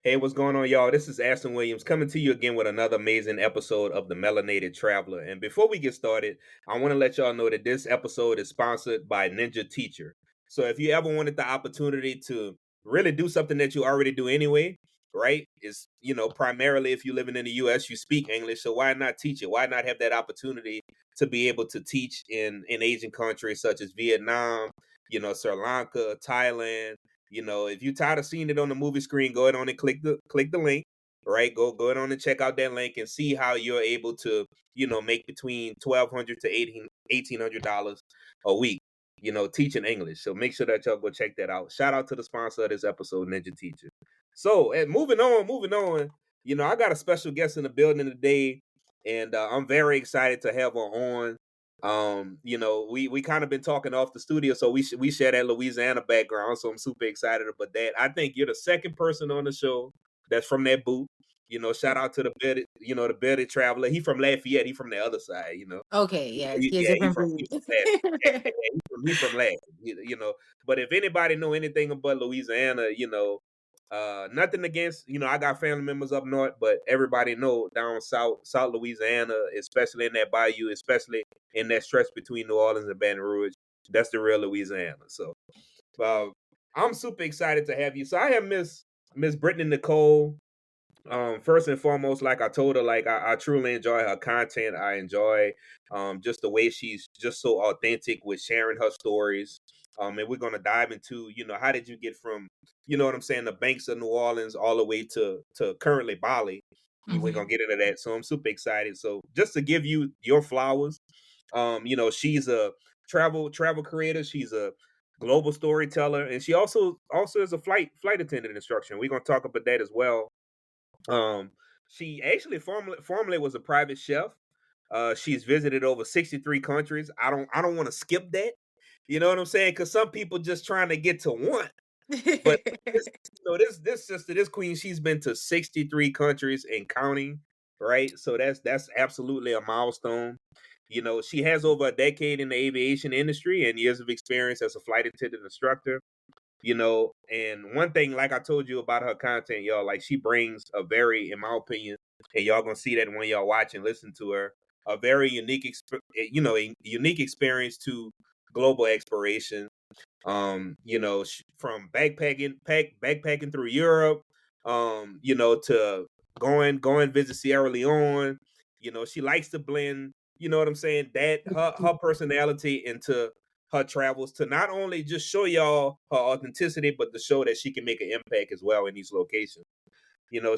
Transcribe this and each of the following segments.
Hey, what's going on, y'all? This is Aston Williams coming to you again with another amazing episode of the Melanated Traveler. And before we get started, I want to let y'all know that this episode is sponsored by Ninja Teacher. So if you ever wanted the opportunity to really do something that you already do anyway, right? Is primarily if you're living in the US, you speak English. So why not teach it? Why not have that opportunity to be able to teach in Asian countries such as Vietnam, Sri Lanka, Thailand? If you're tired of seeing it on the movie screen, go ahead on and click the link, right? Go ahead on and check out that link and see how you're able to, make between $1,200 to $1,800 a week, teaching English. So make sure that y'all go check that out. Shout out to the sponsor of this episode, Ninja Teacher. So, and moving on, I got a special guest in the building today, and I'm very excited to have her on. We kind of been talking off the studio, so we share that Louisiana background, so I'm super excited about that. I think you're the second person on the show that's from that boot. Shout out to the bearded traveler. He from Lafayette. He from the other side. Okay, yes, he a Yeah, different breed. he from Lafayette. But if anybody know anything about Louisiana, nothing against, I got family members up north, but everybody know down South Louisiana, especially in that bayou, especially in that stretch between New Orleans and Baton Rouge, that's the real Louisiana. So I'm super excited to have you. So I have Miss Brittney Nikole. First and foremost, like I told her, like I truly enjoy her content. I enjoy just the way she's just so authentic with sharing her stories. And we're gonna dive into, how did you get from, what I'm saying, the banks of New Orleans all the way to currently Bali. We're gonna get into that. So I'm super excited. So just to give you your flowers, she's a travel creator. She's a global storyteller, and she also is a flight attendant instructor. We're gonna talk about that as well. She actually formerly was a private chef. She's visited over 63 countries. I don't want to skip that. You know what I'm saying? Because some people just trying to get to one. But this sister, this queen, she's been to 63 countries and counting, right? So that's absolutely a milestone. She has over a decade in the aviation industry and years of experience as a flight attendant instructor. And one thing, like I told you about her content, y'all, like she brings a very, in my opinion, and y'all gonna see that when y'all watch and listen to her, a very a unique experience to global exploration. From backpacking through Europe, to going visit Sierra Leone. She likes to blend, you know what I'm saying, that her personality into her travels to not only just show y'all her authenticity, but to show that she can make an impact as well in these locations.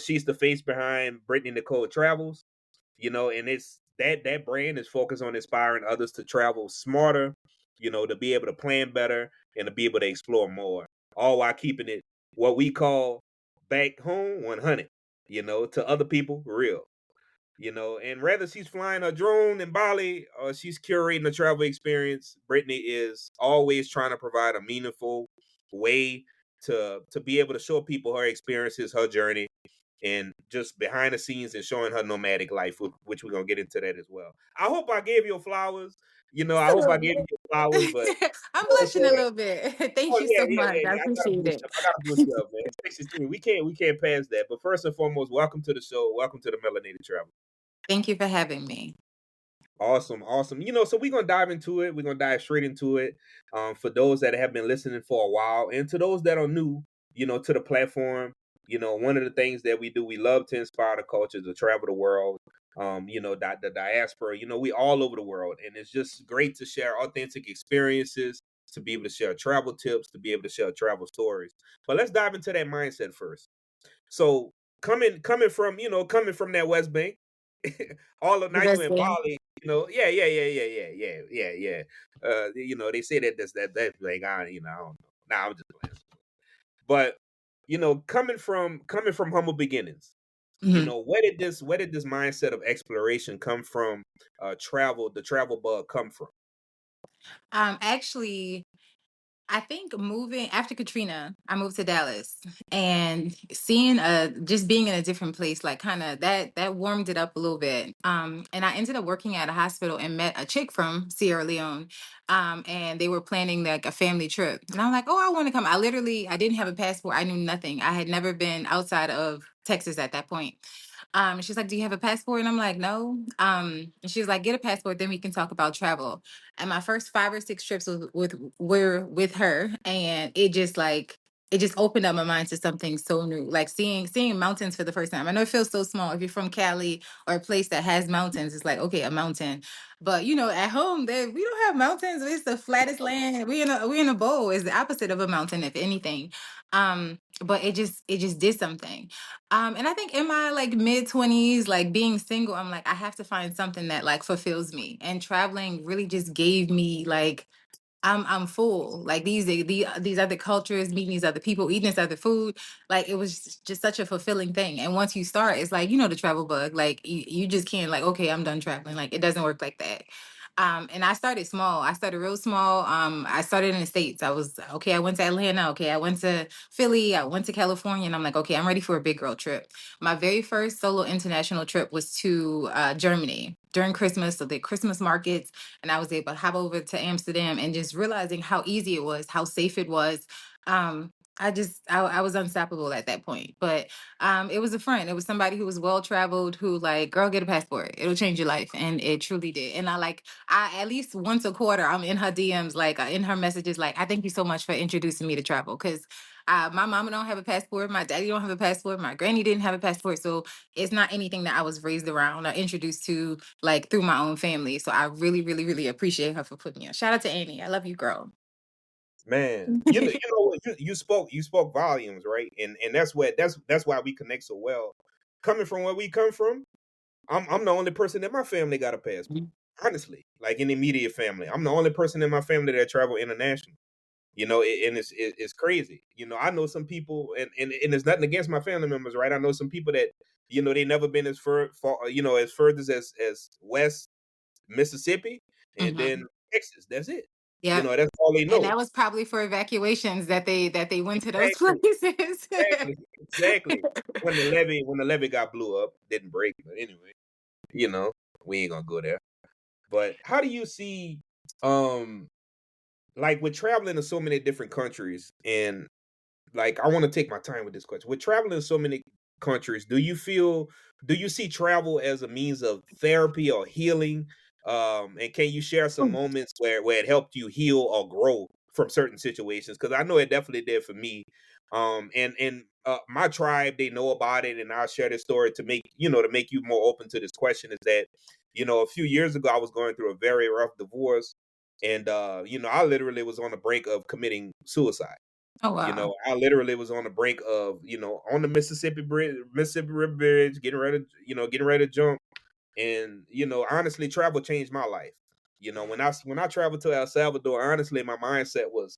She's the face behind Brittney Nikole Travels, and it's that brand is focused on inspiring others to travel smarter, to be able to plan better and to be able to explore more, all while keeping it what we call back home 100, to other people real. And whether she's flying a drone in Bali or she's curating a travel experience, Brittney is always trying to provide a meaningful way to be able to show people her experiences, her journey, and just behind the scenes and showing her nomadic life, which we're gonna get into that as well. I hope I gave you flowers. Just I a hope I little gave bit. you flowers, but I'm you know what blushing a I'm saying? little bit. Oh Thank you yeah, so yeah, much. yeah, I yeah. I gotta appreciate boost it. up. I gotta boost you up, man. 63. We can't pass that. But first and foremost, welcome to the show. Welcome to the Melanated Travel. Thank you for having me. Awesome, awesome. So we're gonna dive into it. We're gonna dive straight into it. For those that have been listening for a while, and to those that are new, to the platform, one of the things that we do, we love to inspire the culture to travel the world. The diaspora. We all over the world, and it's just great to share authentic experiences, to be able to share travel tips, to be able to share travel stories. But let's dive into that mindset first. So coming from that West Bank, all of The now you best in thing. Bali, yeah. They say that that like I don't know. Nah, I'm just playing. But coming from humble beginnings, Mhm. where did this mindset of exploration come from? The travel bug come from? Actually, I think moving after Katrina, I moved to Dallas, and seeing just being in a different place, like kind of that warmed it up a little bit. And I ended up working at a hospital and met a chick from Sierra Leone. And they were planning like a family trip. And I'm like, oh, I want to come. I didn't have a passport. I knew nothing. I had never been outside of Texas at that point. And she's like, do you have a passport? And I'm like, no. And she's like, get a passport, then we can talk about travel. And my first 5 or 6 trips were with her, and it just opened up my mind to something so new, like seeing mountains for the first time. I know it feels so small if you're from Cali or a place that has mountains. It's like, okay, a mountain, but at home there we don't have mountains. It's the flattest land. We in a bowl. It's the opposite of a mountain, if anything. But it just did something. And I think in my like mid 20s, like being single, I'm like, I have to find something that like fulfills me. And traveling really just gave me like I'm full. Like these other cultures, meeting these other people, eating this other food. Like it was just such a fulfilling thing. And once you start, it's like, the travel bug. Like you just can't like, okay, I'm done traveling. Like it doesn't work like that. And I started small. I started real small. I started in the States. I was okay. I went to Atlanta. Okay. I went to Philly. I went to California, and I'm like, okay, I'm ready for a big girl trip. My very first solo international trip was to Germany during Christmas. So the Christmas markets, and I was able to hop over to Amsterdam, and just realizing how easy it was, how safe it was. I was unstoppable at that point. But it was a friend. It was somebody who was well traveled, who like, girl, get a passport. It'll change your life. And it truly did. And I at least once a quarter, I'm in her DMs, like in her messages, like, I thank you so much for introducing me to travel. Because my mama don't have a passport, my daddy don't have a passport, my granny didn't have a passport. So it's not anything that I was raised around or introduced to like through my own family. So I really, really, really appreciate her for putting me on. Shout out to Annie. I love you, girl. Man, you know what? You spoke volumes, right? And that's why we connect so well. Coming from where we come from, I'm the only person in my family got a passport. Honestly, like in the immediate family, I'm the only person in my family that travel international. And it's crazy. I know some people, and it's nothing against my family members, right? I know some people that they never been as far, as furthest as West Mississippi, and then Mhm. Texas. That's it. Yep. That's all they And know. that was probably for evacuations that they went to those Exactly, places. exactly. When the levee got blew up, didn't break, but anyway, you know, we ain't gonna go there. But how do you see, um, like with traveling to so many different countries, and like I want to take my time with this question. With traveling to so many countries, do you see travel as a means of therapy or healing? And can you share some moments where it helped you heal or grow from certain situations? Because I know it definitely did for me. And my tribe, they know about it, and I'll share this story to make you more open to this question. Is that a few years ago I was going through a very rough divorce, and I literally was on the brink of committing suicide. Oh wow. I literally was on the brink of, on the Mississippi River Bridge, getting ready to jump. And, honestly, travel changed my life. When I traveled to El Salvador, honestly, my mindset was,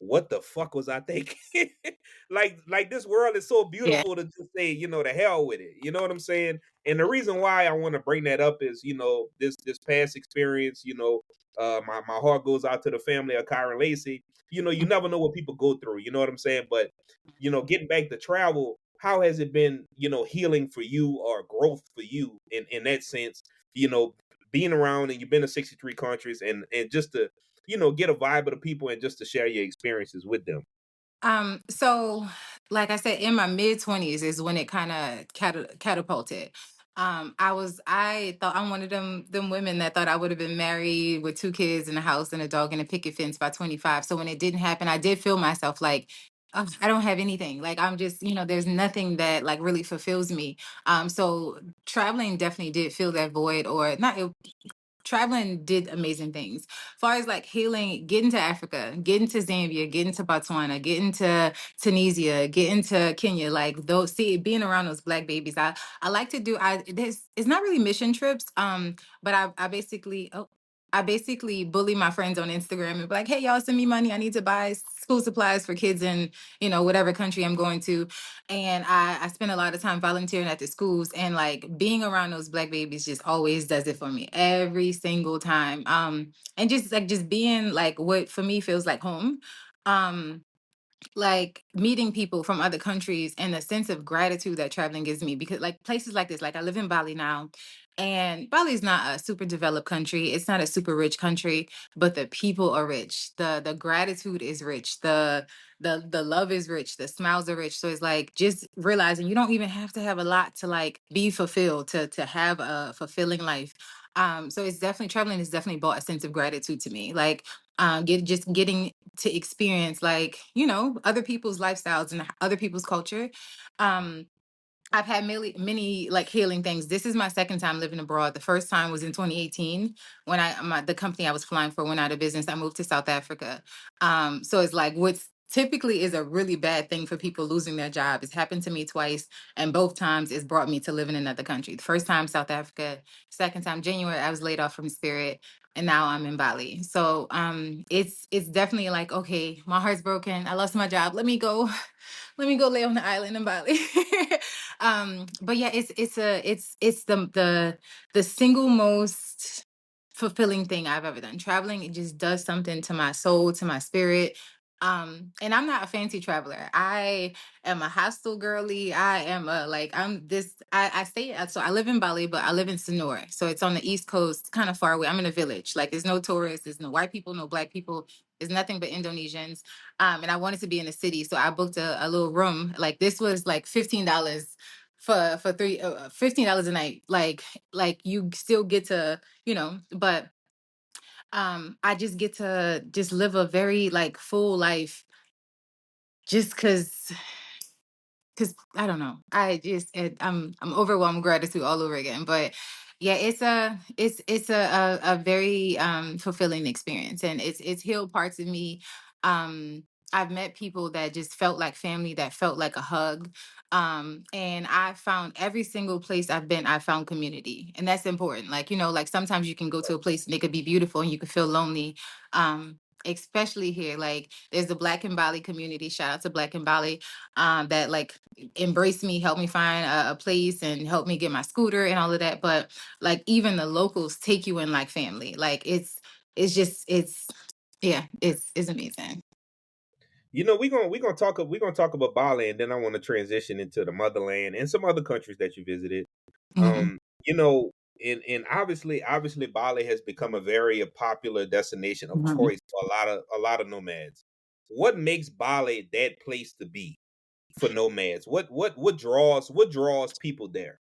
what the fuck was I thinking? like this world is so Yeah. beautiful to just say, to hell with it. You know what I'm saying? And the reason why I want to bring that up is, this past experience, my heart goes out to the family of Kyron Lacey. You never know what people go through, you know what I'm saying? But, getting back to travel, how has it been, healing for you or growth for you in that sense, you know, being around, and you've been to 63 countries, and just to get a vibe of the people, and just to share your experiences with them. So like I said, in my mid 20s is when it kind of catapulted. I thought I'm one of them women that thought I would have been married with 2 kids and a house and a dog and a picket fence by 25. So when it didn't happen, I did feel myself like, "Ugh, I don't have anything. Like I'm just, there's nothing that like really fulfills me. So traveling definitely did fill that void, or not. Traveling did amazing things. Far as like healing, getting to Africa, getting to Zambia, getting to Botswana, getting to Tunisia, getting to Kenya, like those, see, being around those black babies. I like to do, this, it's not really mission trips. But I basically bully my friends on Instagram and be like, hey, y'all, send me money. I need to buy school supplies for kids in, whatever country I'm going to. And I spend a lot of time volunteering at the schools, and like being around those black babies just always does it for me every single time. And just being like what for me feels like home. Um, like meeting people from other countries and the sense of gratitude that traveling gives me, because like places like this, like I live in Bali now, and Bali is not a super developed country, it's not a super rich country, but the people are rich, the gratitude is rich, the love is rich, the smiles are rich. So it's like just realizing you don't even have to have a lot to like be fulfilled to have a fulfilling life. So it's definitely, traveling has definitely brought a sense of gratitude to me, like just getting to experience, like, you know, other people's lifestyles and other people's culture. um I've had many like healing things. This is my second time living abroad. The first time was in 2018 when the company I was flying for went out of business. I moved to South Africa. So it's like what's typically is a really bad thing for people losing their job. It's happened to me twice, and both times it's brought me to live in another country. The first time South Africa, second time January I was laid off from Spirit, and now I'm in Bali. So it's definitely like, okay, my heart's broken. I lost my job. Let me go. Let me go lay on the island in Bali. But yeah, it's the single most fulfilling thing I've ever done. Traveling, it just does something to my soul, to my spirit. And I'm not a fancy traveler. I am a hostel girly. I am a like I'm this I stay so I live in Bali, but I live in Sonora. So it's on the East Coast, kind of far away. I'm in a village. Like there's no tourists, there's no white people, no black people, there's nothing but Indonesians. And I wanted to be in the city, so I booked a little room. Like this was like $15 for three $15 a night. Like you still get to, you know, but I just get to just live a very like full life, just because I don't know. I'm overwhelmed with gratitude all over again. But yeah, it's a very fulfilling experience, and it's healed parts of me. I've met people that just felt like family, that felt like a hug. And I found every single place I've been, I found community, and that's important. Like, you know, like sometimes you can go to a place and it could be beautiful and you could feel lonely. Especially here, like there's the Black in Bali community. Shout out to Black in Bali, that like embraced me, helped me find a place, and helped me get my scooter and all of that. But like even the locals take you in like family. Like it's just it's yeah, it's amazing. You know, we're gonna talk about Bali, and then I want to transition into the motherland and some other countries that you visited. Mhm. You know, and obviously Bali has become a very popular destination of Mhm. choice for a lot of nomads. What makes Bali that place to be for nomads? What draws people there?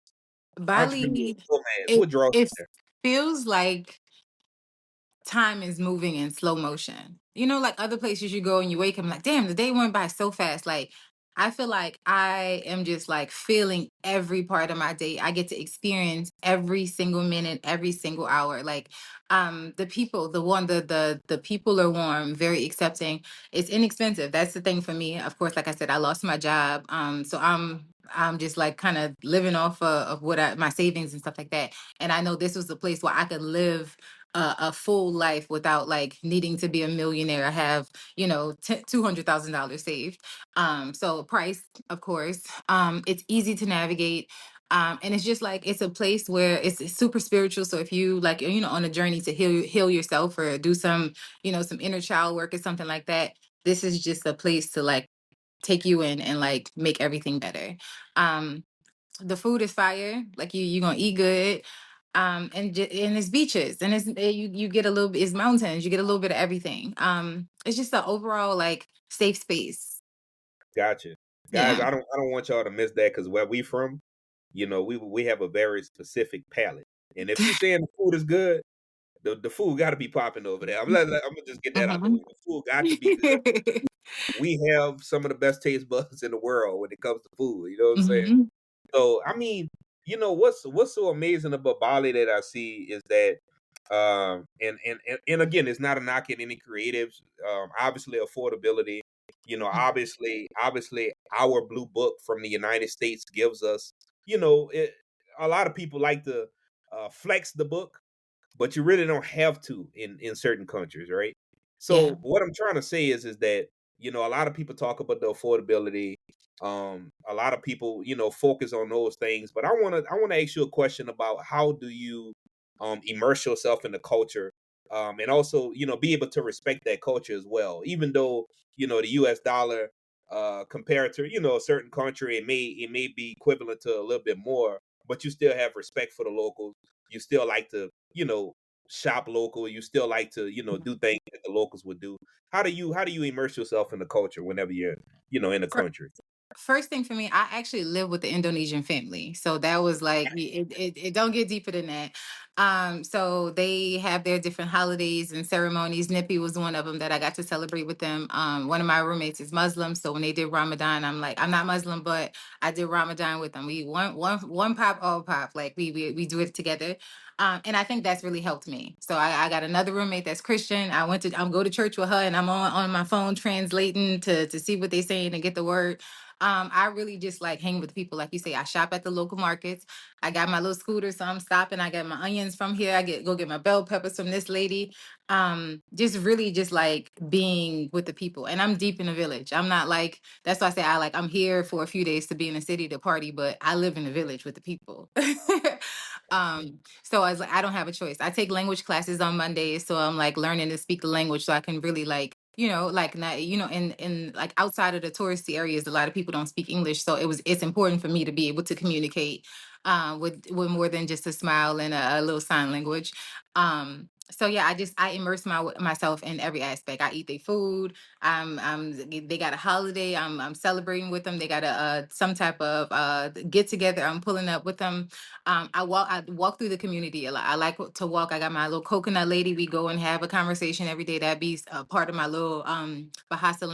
Entrepreneurs, Bali, nomads, it what draws it them there? feels like time is moving in slow motion. You know, like other places you go and you wake up, like, damn, the day went by so fast. Like, I feel like I am just like feeling every part of my day. I get to experience every single minute, every single hour. Like, the people, the people are warm, very accepting. It's inexpensive. That's the thing for me. Of course, like I said, I lost my job. So I'm just like kind of living off of my savings and stuff like that. And I know this was the place where I could live a full life without like needing to be a millionaire. I have, you know, $200,000 saved. So price, of course. It's easy to navigate. And it's just like it's a place where it's super spiritual. So if you like, you know, on a journey to heal yourself or do some, you know, some inner child work or something like that, this is just a place to like take you in and like make everything better. Um, the food is fire. Like you gonna eat good. And it's beaches, and you get a little bit, it's mountains, you get a little bit of everything. It's just an overall like safe space. Gotcha. Guys, Yeah. I don't want y'all to miss that because where we from, you know, we have a very specific palate. And if you saying the food is good, the food got to be popping over there. I'm gonna just get that out the way. Mhm. The food got to be good. We have some of the best taste buds in the world when it comes to food. You know what I'm saying? Mhm. So I mean, you know what's so amazing about Bali that I see is that, and again, it's not a knock at any creatives. Obviously, affordability. You know, obviously, our blue book from the United States gives us. You know, a lot of people like to flex the book, but you really don't have to in certain countries, right? Yeah. So what I'm trying to say is that, you know, a lot of people talk about the affordability. A lot of people, you know, focus on those things, but I want to ask you a question about how do you immerse yourself in the culture and also, be able to respect that culture as well. Even though, the US dollar compared to, a certain country, it may be equivalent to a little bit more, but you still have respect for the locals. You still like to, shop local. You still like to, do things that the locals would do. How do you immerse yourself in the culture whenever you're, in the country? First thing for me, I actually live with the Indonesian family. So that was like it don't get deeper than that. So they have their different holidays and ceremonies. Nippy was one of them that I got to celebrate with them. One of my roommates is Muslim. So when they did Ramadan, I'm like, I'm not Muslim, but I did Ramadan with them. We one pop, all pop. Like we do it together. And I think that's really helped me. So I got another roommate that's Christian. I'm go to church with her and I'm on my phone translating to see what they're saying and get the word. I really just like hang with people. Like you say, I shop at the local markets. I got my little scooter, so I'm stopping. I get my onions from here. Go get my bell peppers from this lady. Just really just like being with the people. And I'm deep in the village. I'm not like, that's why I say I'm here for a few days to be in the city to party, but I live in the village with the people. So I was like, I don't have a choice. I take language classes on Mondays, so I'm like learning to speak the language so I can really like, like not, in like outside of the touristy areas, a lot of people don't speak English, so it's important for me to be able to communicate with more than just a smile and a little sign language. So yeah, I immerse myself in every aspect. I eat their food. They got a holiday. I'm celebrating with them. They got some type of get together. I'm pulling up with them. I walk through the community a lot. I like to walk. I got my little coconut lady. We go and have a conversation every day. That be a part of my little Bahasa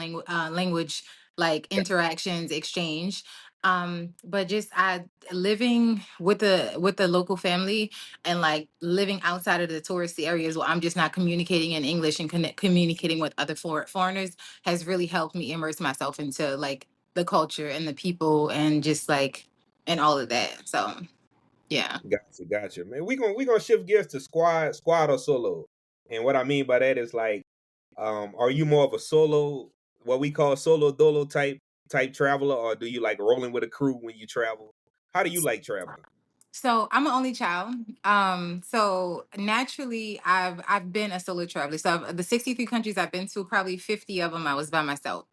language like interactions exchange. But just I living with the local family and like living outside of the touristy areas where I'm just not communicating in English and communicating with other foreigners has really helped me immerse myself into like the culture and the people and just like and all of that. So yeah. Gotcha, man. We gonna shift gears to squad or solo. And what I mean by that is like, are you more of a solo, what we call solo dolo type traveler, or do you like rolling with a crew when you travel? How do you like traveling? So I'm an only child. So naturally, I've been a solo traveler. So the 63 countries I've been to, probably 50 of them I was by myself.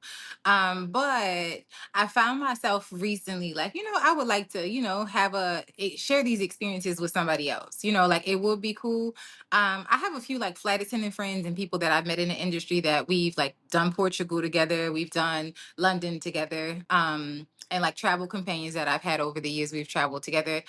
But I found myself recently, like I would like to, have share these experiences with somebody else. Like it would be cool. I have a few like flight attendant friends and people that I've met in the industry that we've like done Portugal together. We've done London together. And like travel companions that I've had over the years, we've traveled together.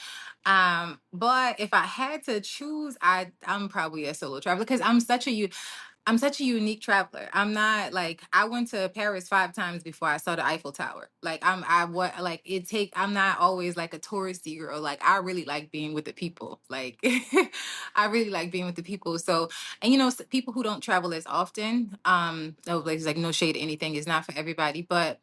But if I had to choose, I'm probably a solo traveler because I'm such a unique traveler. I'm not like I went to Paris 5 times before I saw the Eiffel Tower. Like I what like it take. I'm not always like a touristy girl. Like I really like being with the people. Like I really like being with the people. So and people who don't travel as often. No, like no shade or anything. It's not for everybody, but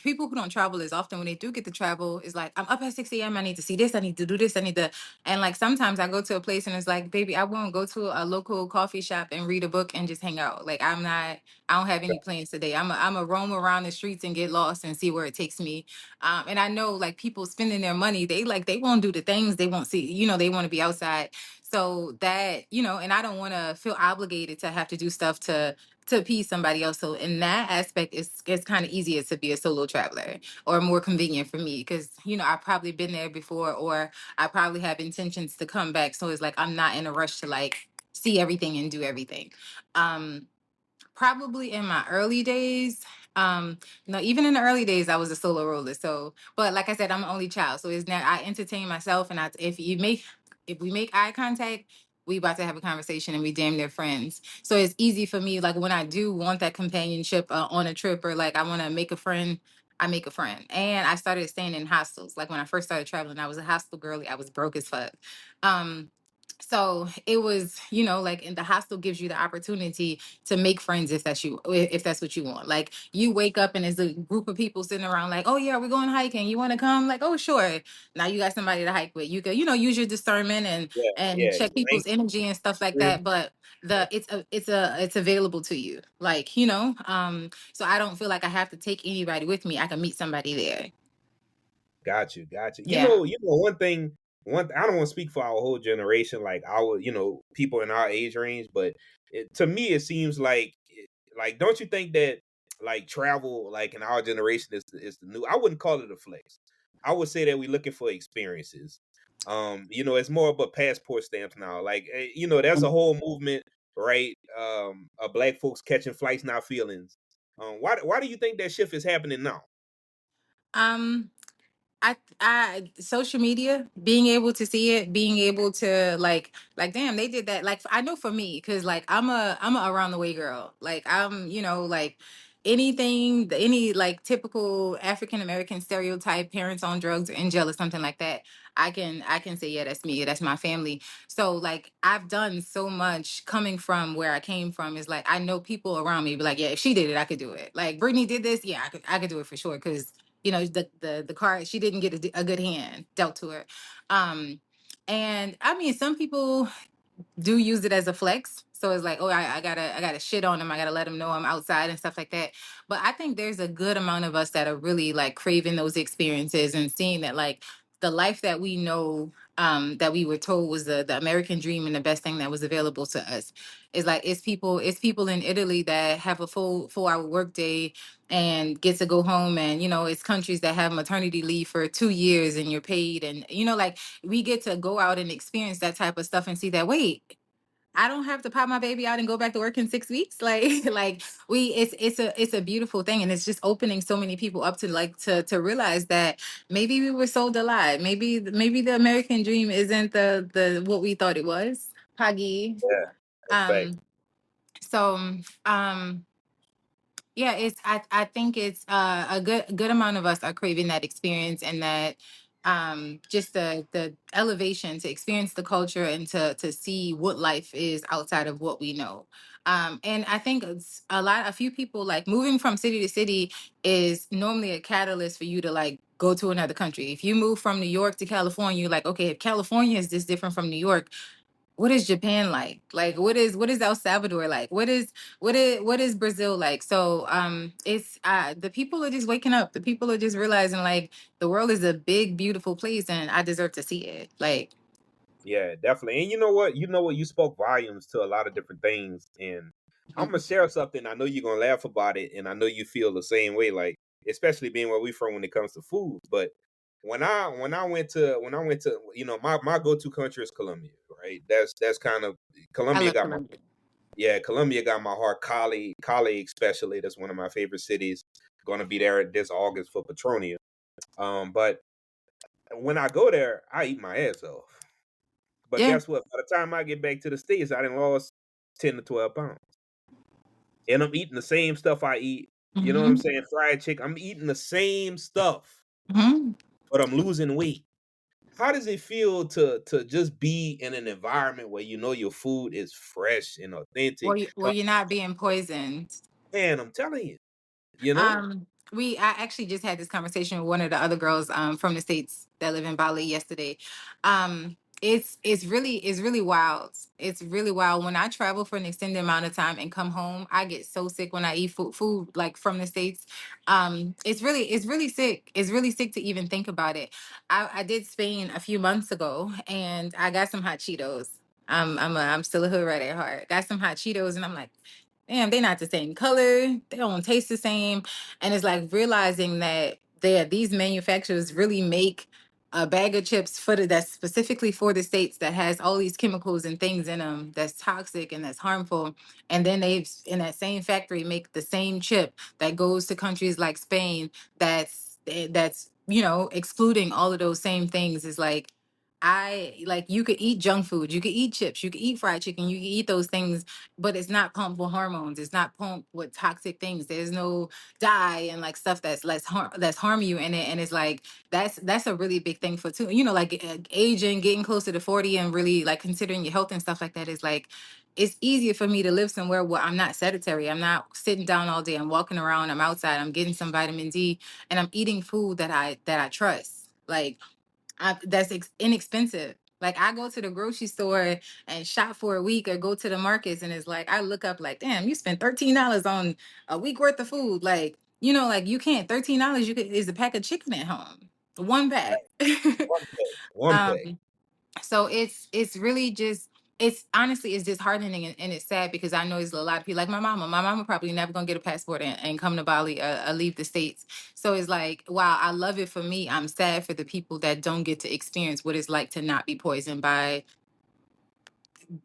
people who don't travel as often when they do get to travel is like I'm up at 6 a.m. I need to see this. I need to do this. I need to and like sometimes I go to a place and it's like, baby, I won't go to a local coffee shop and read a book and just hang out. Like I don't have any plans today. I'm a roam around the streets and get lost and see where it takes me. And I know like people spending their money, they won't do the things they won't see. They want to be outside. So that, and I don't want to feel obligated to have to do stuff to appease somebody else. So in that aspect, it's kind of easier to be a solo traveler or more convenient for me because, I've probably been there before or I probably have intentions to come back. So it's like I'm not in a rush to like see everything and do everything. Um, Probably in my early days. No, even in the early days, I was a solo roller. So, but like I said, I'm an only child. So it's now I entertain myself, and if we make eye contact, we about to have a conversation, and we damn near friends. So it's easy for me. Like when I do want that companionship on a trip, or like I want to make a friend. I make a friend. And I started staying in hostels. Like when I first started traveling, I was a hostel girly. I was broke as fuck. Um, so it was, like in the hostel gives you the opportunity to make friends if that's what you want. Like you wake up and there's a group of people sitting around like, oh yeah, we're going hiking. You want to come? Like, oh sure. Now you got somebody to hike with. You could, use your discernment and Yeah, and yeah. check people's energy and stuff like that. But it's available to you. Like, so I don't feel like I have to take anybody with me. I can meet somebody there. Got you. Yeah. One thing I don't want to speak for our whole generation, like our, people in our age range, but to me, it seems like, don't you think that like travel, like in our generation, is the new? I wouldn't call it a flex. I would say that we're looking for experiences. It's more about passport stamps now. Like, there's a whole movement, right? Of black folks catching flights, not feelings. Why do you think that shift is happening now? Um, I social media, being able to see it, being able to damn, they did that. Like, I know for me, because like I'm a around the way girl. Like, I'm, like any like typical African American stereotype, parents on drugs or in jail or something like that. I can say, yeah, that's me, that's my family. So like I've done so much coming from where I came from. Is like I know people around me be like, yeah, if she did it, I could do it. Like Brittney did this, yeah, I could do it for sure. Because the card, she didn't get a good hand dealt to her. um and I mean, some people do use it as a flex. So it's like, oh, I gotta shit on him. I gotta let him know I'm outside and stuff like that. But I think there's a good amount of us that are really like craving those experiences and seeing that like the life that we know, that we were told was the American dream and the best thing that was available to us. Is like it's people in Italy that have a full hour workday and get to go home, and it's countries that have maternity leave for 2 years and you're paid, and like we get to go out and experience that type of stuff and see that, wait, I don't have to pop my baby out and go back to work in 6 weeks. Like like it's a beautiful thing, and it's just opening so many people up to like to realize that maybe we were sold a lie. Maybe the American dream isn't the what we thought it was. Pagi. Yeah, that's fact. um so um yeah, I think it's a good amount of us are craving that experience, and that just the elevation to experience the culture and to see what life is outside of what we know. And I think it's a few people, like moving from city to city is normally a catalyst for you to like go to another country. If you move from New York to California, you're like, okay, if California is this different from New York, what is Japan like? Like what is El Salvador like? What is Brazil like? So it's the people are just waking up. The people are just realizing like the world is a big, beautiful place and I deserve to see it. Like Yeah, definitely. And you know what? You spoke volumes to a lot of different things. And I'm mhm, gonna share something. I know you're gonna laugh about it, and I know you feel the same way. Like, especially being where we from when it comes to food. But when I went to my go to country is Colombia, right? That's kind of I Colombia love got my Colombia. yeah Colombia got my heart. Cali especially. That's one of my favorite cities. Going to be there this August for Petronia. But when I go there, I eat my ass off. But Yeah. guess what? By the time I get back to the States, I done lost 10 to 12 pounds. And I'm eating the same stuff I eat. You know what I'm Hmm. saying? Fried chicken. I'm eating the same stuff, Hmm. but I'm losing weight. How does it feel to just be in an environment where you know your food is fresh and Well, authentic? you're not being poisoned. Man, I'm telling you, you know? Um, I actually just had this conversation with one of the other girls from the States that live in Bali yesterday. It's really wild. It's really wild. When I travel for an extended amount of time and come home, I get so sick when I eat food like from the States. It's really sick. It's really sick to even think about it. I did Spain a few months ago and I got some hot Cheetos. I'm still a hood rat at heart. Got some hot Cheetos and I'm like, damn, they're not the same color. They don't taste the same. And it's like realizing that these manufacturers really make a bag of chips that's specifically for the States that has all these chemicals and things in them that's toxic and that's harmful. And then they in that same factory make the same chip that goes to countries like Spain that's excluding all of those same things. Is like, I like, you could eat junk food, you could eat chips, you could eat fried chicken, you can eat those things, but it's not pumped with hormones. It's not pumped with toxic things. There's no dye and like stuff that's harm you in it. And it's like that's a really big thing for too. Like aging, getting closer to 40, and really like considering your health and stuff like that is like, it's easier for me to live somewhere where I'm not sedentary. I'm not sitting down all day. I'm walking around. I'm outside. I'm getting some vitamin D, and I'm eating food that I trust. Like that's inexpensive. Like I go to the grocery store and shop for a week, or go to the markets, and it's like I look up like, damn, you spent $13 on a week worth of food. Like, like you can't, $13. You could is a pack of chicken at home, one pack. One peg. One um, peg. So it's really just, it's honestly, it's disheartening, and it's sad because I know there's a lot of people like my mama. My mama probably never gonna get a passport and come to Bali, leave the states. So it's like, wow, I love it for me. I'm sad for the people that don't get to experience what it's like to not be poisoned by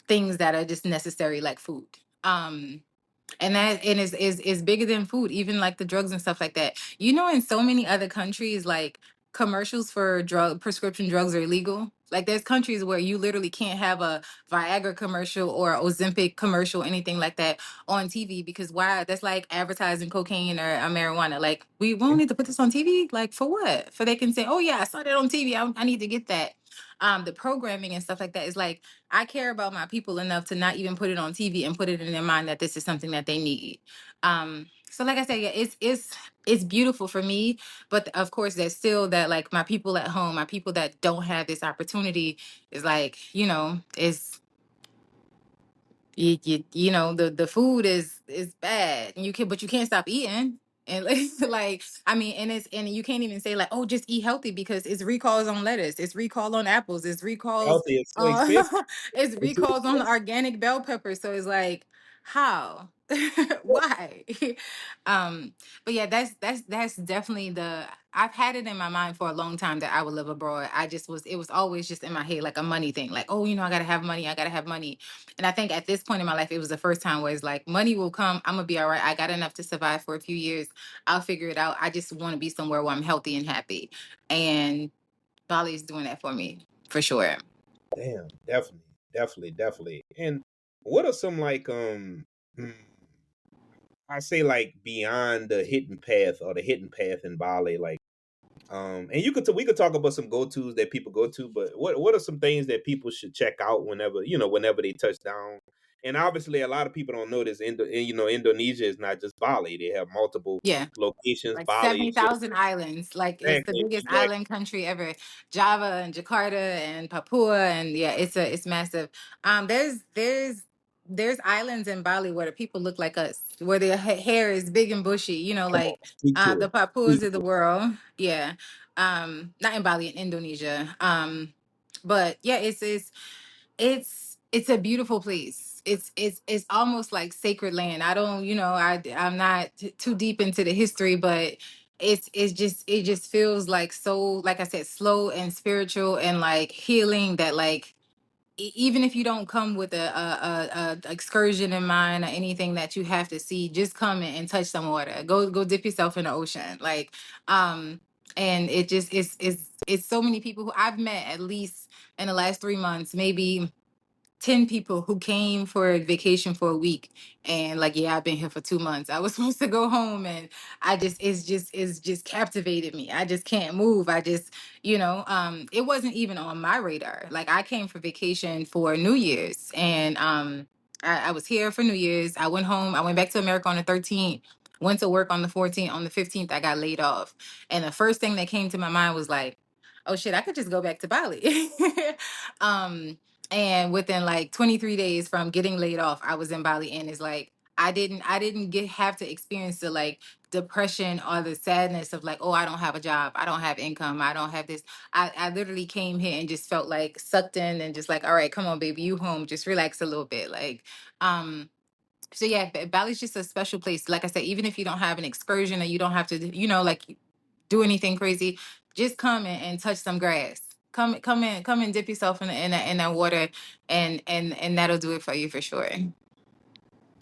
things that are just necessary like food. And that, and is bigger than food, even like the drugs and stuff like that. You know, in so many other countries, like commercials for prescription drugs are illegal. Like there's countries where you literally can't have a Viagra commercial or Ozempic commercial, anything like that on TV, because why? That's like advertising cocaine or marijuana. Like we won't need to put this on TV. Like for what? For they can say, oh yeah, I saw that on TV. I need to get that. The programming and stuff like that is like, I care about my people enough to not even put it on TV and put it in their mind that this is something that they need. So like I said, yeah, it's beautiful for me, but of course there's still that, like my people at home, my people that don't have this opportunity is like, is you know, the food is bad, and but you can't stop eating. And like I mean, and you can't even say like, oh, just eat healthy, because it's recalls on lettuce, it's recall on apples, it's recalls Healthy is so on expensive. it's It's too recalls on expensive. organic bell peppers. So it's like, how? Why? um but yeah, that's definitely the, I've had it in my mind for a long time that I would live abroad. It was always just in my head like a money thing, like, oh, I gotta have money, I gotta have money. And I think at this point in my life, it was the first time where it's like, money will come. I'm going to be all right. I got enough to survive for a few years. I'll figure it out. I just want to be somewhere where I'm healthy and happy. And Bali is doing that for me, for sure. Damn, definitely. And what are some like hmm, I say like beyond the hidden path or the hidden path in Bali, like and we could talk about some go tos that people go to, but what are some things that people should check out whenever they touch down? And obviously, a lot of people don't know this. Indonesia is not just Bali; they have multiple Yeah. locations. Like Bali is just 70,000 islands. Like it's the exactly, biggest exactly. island country ever. Java and Jakarta and Papua, and yeah, it's massive. There's islands in Bali where the people look like us, where their hair is big and bushy, Come on, like speak to the it. Please Papuas of the do. world. Yeah. Not in Bali, in Indonesia. But yeah, it's a beautiful place. It's almost like sacred land. I don't, I'm not too deep into the history, but it just feels like, so, like I said, slow and spiritual and like healing, that like even if you don't come with a excursion in mind or anything that you have to see, just come and touch some water. Go dip yourself in the ocean. Like and it just it's so many people who I've met, at least in the last 3 months, maybe 10 people who came for a vacation for a week, and like, yeah, I've been here for 2 months. I was supposed to go home, and it's just captivated me. I just can't move. It wasn't even on my radar. Like I came for vacation for New Year's, and I was here for New Year's. I went home. I went back to America on the 13th, went to work on the 14th. On the 15th, I got laid off. And the first thing that came to my mind was like, oh shit, I could just go back to Bali. um and within like 23 days from getting laid off, I was in Bali, and it's like I didn't get have to experience the like depression or the sadness of like, oh, I don't have a job, I don't have income, I don't have this. I literally came here and just felt like sucked in, and just like, all right, come on, baby, you home, just relax a little bit. Like, so yeah, Bali's just a special place. Like I said, even if you don't have an excursion or you don't have to, like do anything crazy, just come and touch some grass. Come and dip yourself in that water, and that'll do it for you for sure.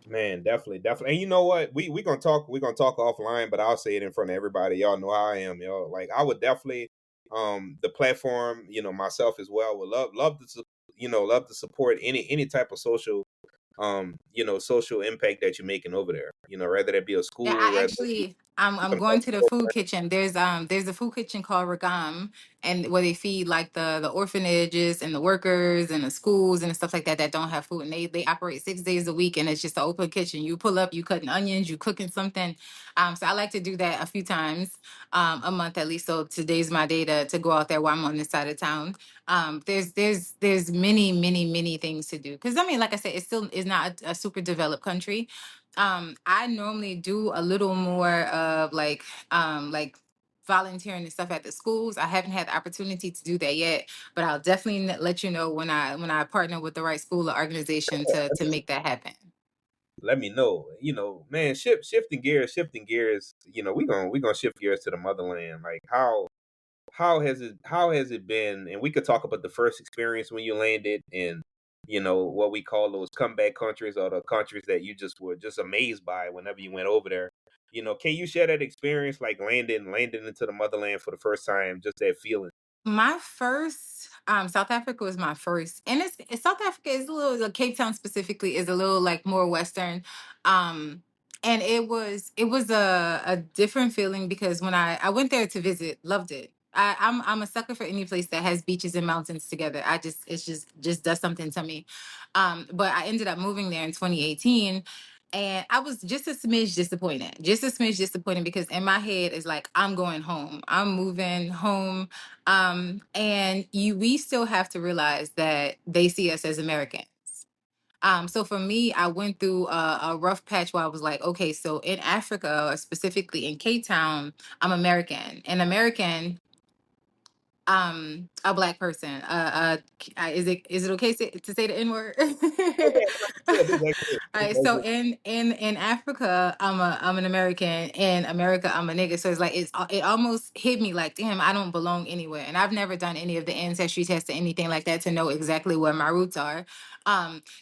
Man, definitely. And you know what? We're gonna talk offline, but I'll say it in front of everybody. Y'all know how I am, yo. Like I would definitely the platform, myself as well, would love to support any type of social impact that you're making over there. Whether that be a Yeah, school, I whether actually you I'm come going across to the a food program. kitchen. There's a food kitchen called Regam, and where they feed like the orphanages and the workers and the schools and stuff like that don't have food, and they operate 6 days a week, and it's just an open kitchen. You pull up, you cutting onions, you cooking something. So I like to do that a few times a month at least. So today's my day to go out there while I'm on this side of town. There's many things to do, because I mean, like I said, it still is not a super developed country. I normally do a little more of like volunteering and stuff at the schools. I haven't had the opportunity to do that yet, but I'll definitely let you know when I partner with the right school or organization to make that happen. Let me know. Man, shifting gears. We gonna shift gears to the motherland. Like how has it been? And we could talk about the first experience when you landed, and what we call those comeback countries, or the countries that you just were just amazed by whenever you went over there. Can you share that experience, like landing into the motherland for the first time, just that feeling? My first South Africa was my first, and South Africa is a little, like Cape Town specifically is a little like more Western. um and it was a different feeling because when I went there to visit, loved it. I'm a sucker for any place that has beaches and mountains together. It's just does something to me. But I ended up moving there in 2018, and I was just a smidge disappointed because in my head is like, I'm going home, I'm moving home. And we still have to realize that they see us as Americans. So for me, I went through a rough patch where I was like, okay, so in Africa, or specifically in Cape Town, I'm American. An American, a black person. Is it okay to say the N word? Oh yeah, no, it's good. It's good. All It's right, very so good. in Africa, I'm an American. In America, I'm a nigga. So it's like it almost hit me like, damn, I don't belong anywhere. And I've never done any of the ancestry tests or anything like that to know exactly where my roots are.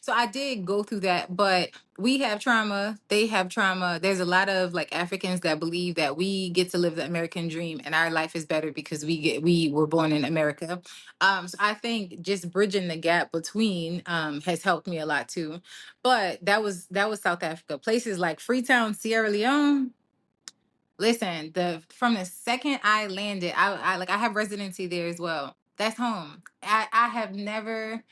So I did go through that, but we have trauma, they have trauma. There's a lot of like Africans that believe that we get to live the American dream and our life is better because we were born in America. So I think just bridging the gap between has helped me a lot too. But that was South Africa. Places like Freetown, Sierra Leone. Listen, the from the second I landed, I have residency there as well. That's home. I have never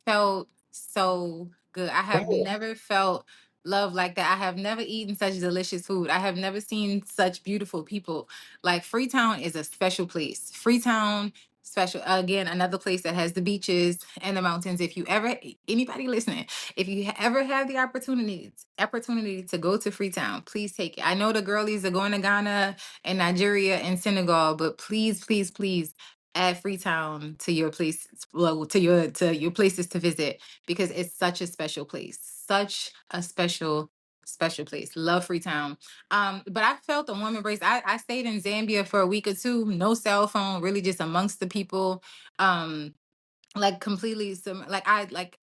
felt so good. I have Oh, never felt love like that. I have never eaten such delicious food. I have never seen such beautiful people. Like Freetown is a special place. Freetown special, again, another place that has the beaches and the mountains. If you ever, anybody listening, if you ever have the opportunity to go to Freetown, please take it. I know the girlies are going to Ghana and Nigeria and Senegal, but please, please, please add Freetown to your place, well, to your places to visit, because it's such a special place, such a special place. Love Freetown. But I felt a warm embrace. I stayed in Zambia for a week or two, no cell phone, really just amongst the people. Like completely like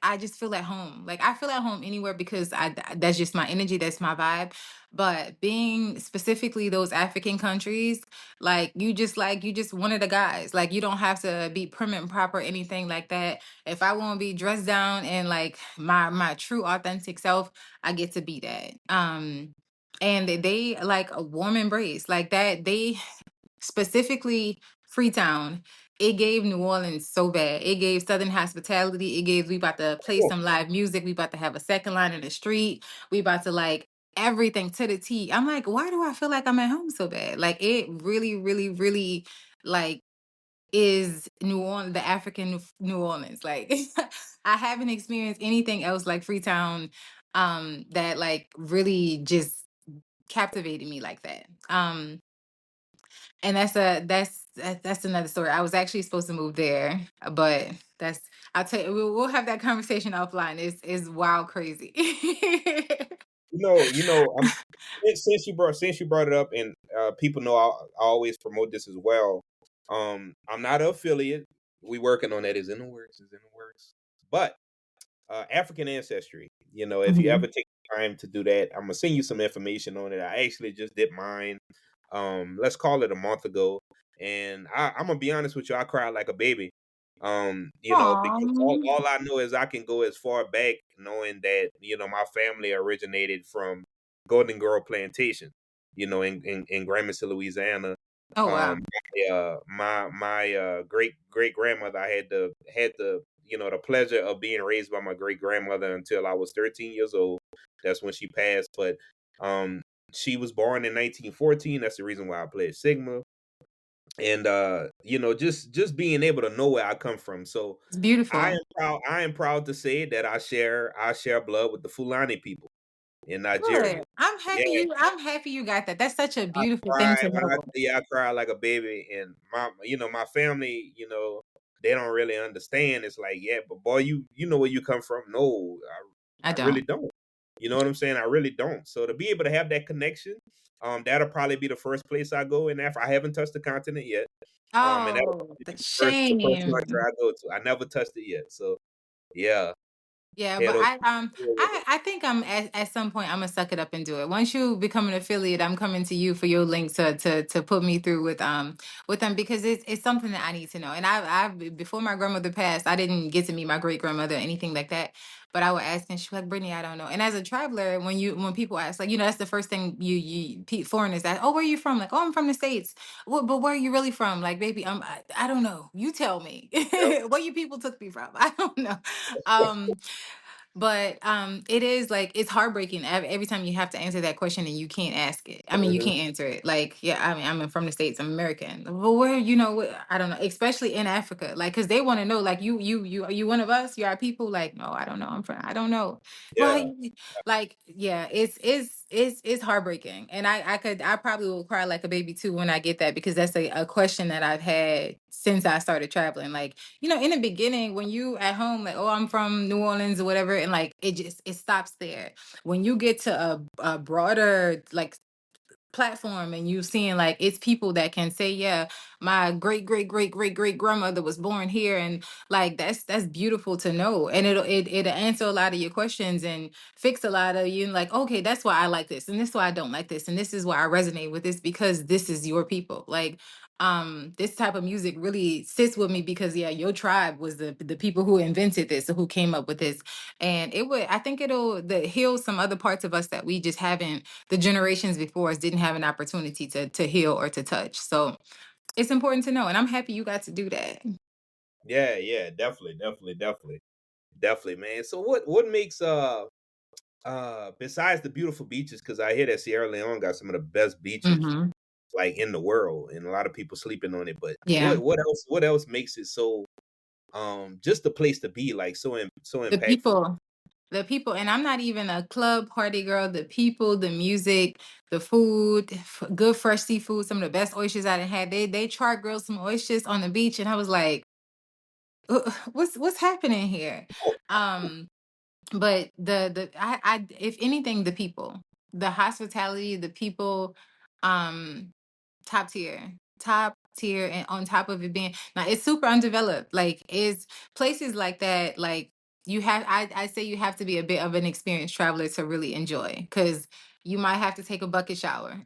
I just feel at home. Like I feel at home anywhere because I that's just my energy, that's my vibe. But being specifically those African countries, like you just one of the guys. Like you don't have to be prim and proper or anything like that. If I want to be dressed down and like my true authentic self, I get to be that. And they like a warm embrace like that. They specifically Freetown, it gave New Orleans so bad. It gave Southern hospitality. It gave, we about to play oh, some live music. We about to have a second line in the street. We about to like everything to the T. I'm like, why do I feel like I'm at home so bad? Like it really, really, really like is New Orleans, the African New Orleans. Like I haven't experienced anything else like Freetown that like really just captivated me like that. And that's another story. I was actually supposed to move there, but that's I'll tell you, we'll have that conversation offline. It's wild crazy. since you brought it up, and people know I always promote this as well. I'm not an affiliate. We working on that. Is in the works. Is in the works. But African ancestry. If you ever Mhm. take time to do that, I'm gonna send you some information on it. I actually just did mine. Let's call it a month ago, and I'm gonna be honest with you. I cried like a baby. Aw. Because all I know is I can go as far back, knowing that my family originated from Golden Girl Plantation. In Gramercy, Louisiana. Oh wow. um my great great grandmother, I had the the pleasure of being raised by my great grandmother until I was 13 years old. That's when she passed. But um she was born in 1914. That's the reason why I played Sigma. And just being able to know where I come from. So It's beautiful. I am proud to say that I share blood with the Fulani people. in Nigeria. Good. I'm happy Yeah, you got that. That's such a beautiful thing cried to when I know. yeah, I cried like a baby, and my family, they don't really understand. It's like, yeah, but boy, you know where you come from. No, I I really don't. don't. You know what I'm saying? I really don't. So to be able to have that connection, that'll probably be the first place I go in Africa. I haven't touched the continent yet. And that'll Oh, probably the be the first country shame. I go to. I never touched it yet. So yeah, Yeah, head but over. I think I'm at some point I'm gonna suck it up and do it. Once you become an affiliate, I'm coming to you for your link to put me through with them, because it's something that I need to know. And I before my grandmother passed, I didn't get to meet my great grandmother or anything like that. But I would ask, and she's like, Brittany, I don't know. And as a traveler, when people ask, like, that's the first thing foreigners ask, oh, where are you from? Like, oh, I'm from the States. Well, but where are you really from? Like, baby, I don't know. You tell me where you people took me from. I don't know. Um, but it is like it's heartbreaking every time you have to answer that question and you can't ask it. I mean, you Mhm. can't answer it. Like, yeah, I mean, I'm from the States, I'm American. But where, I don't know, especially in Africa, like, because they want to know, like, are you one of us? You are people? Like, no, I don't know. I don't know. Yeah. Well, like, yeah, it's heartbreaking, and I probably will cry like a baby too when I get that, because that's a question that I've had since I started traveling. Like, in the beginning, when you at home, like, oh, I'm from New Orleans or whatever, and like it stops there. When you get to a broader like platform and you seeing like it's people that can say, yeah, my great great great great great grandmother was born here, and like that's beautiful to know, and it'll answer a lot of your questions and fix a lot of you, and like, okay, that's why I like this, and this is why I don't like this, and this is why I resonate with this, because this is your people. Like, this type of music really sits with me, because yeah, your tribe was the people who invented this, or who came up with this. And I think it'll heal some other parts of us that we just haven't, the generations before us didn't have an opportunity to heal or to touch. So it's important to know, and I'm happy you got to do that. Yeah, yeah, definitely, definitely, definitely, definitely, man. So what makes besides the beautiful beaches, because I hear that Sierra Leone got some of the best beaches Hmm. like in the world, and a lot of people sleeping on it. But Yeah. what else makes it so just a place to be, like so The impactful? people, and I'm not even a club party girl. The people, the music, the food, good fresh seafood, some of the best oysters I done had. They char grilled some oysters on the beach, and I was like, what's happening here? Um, but if anything, the people, the hospitality, the people, um top tier, top tier. And on top of it being, now it's super undeveloped, like, it's places like that, like, I say you have to be a bit of an experienced traveler to really enjoy, because you might have to take a bucket shower.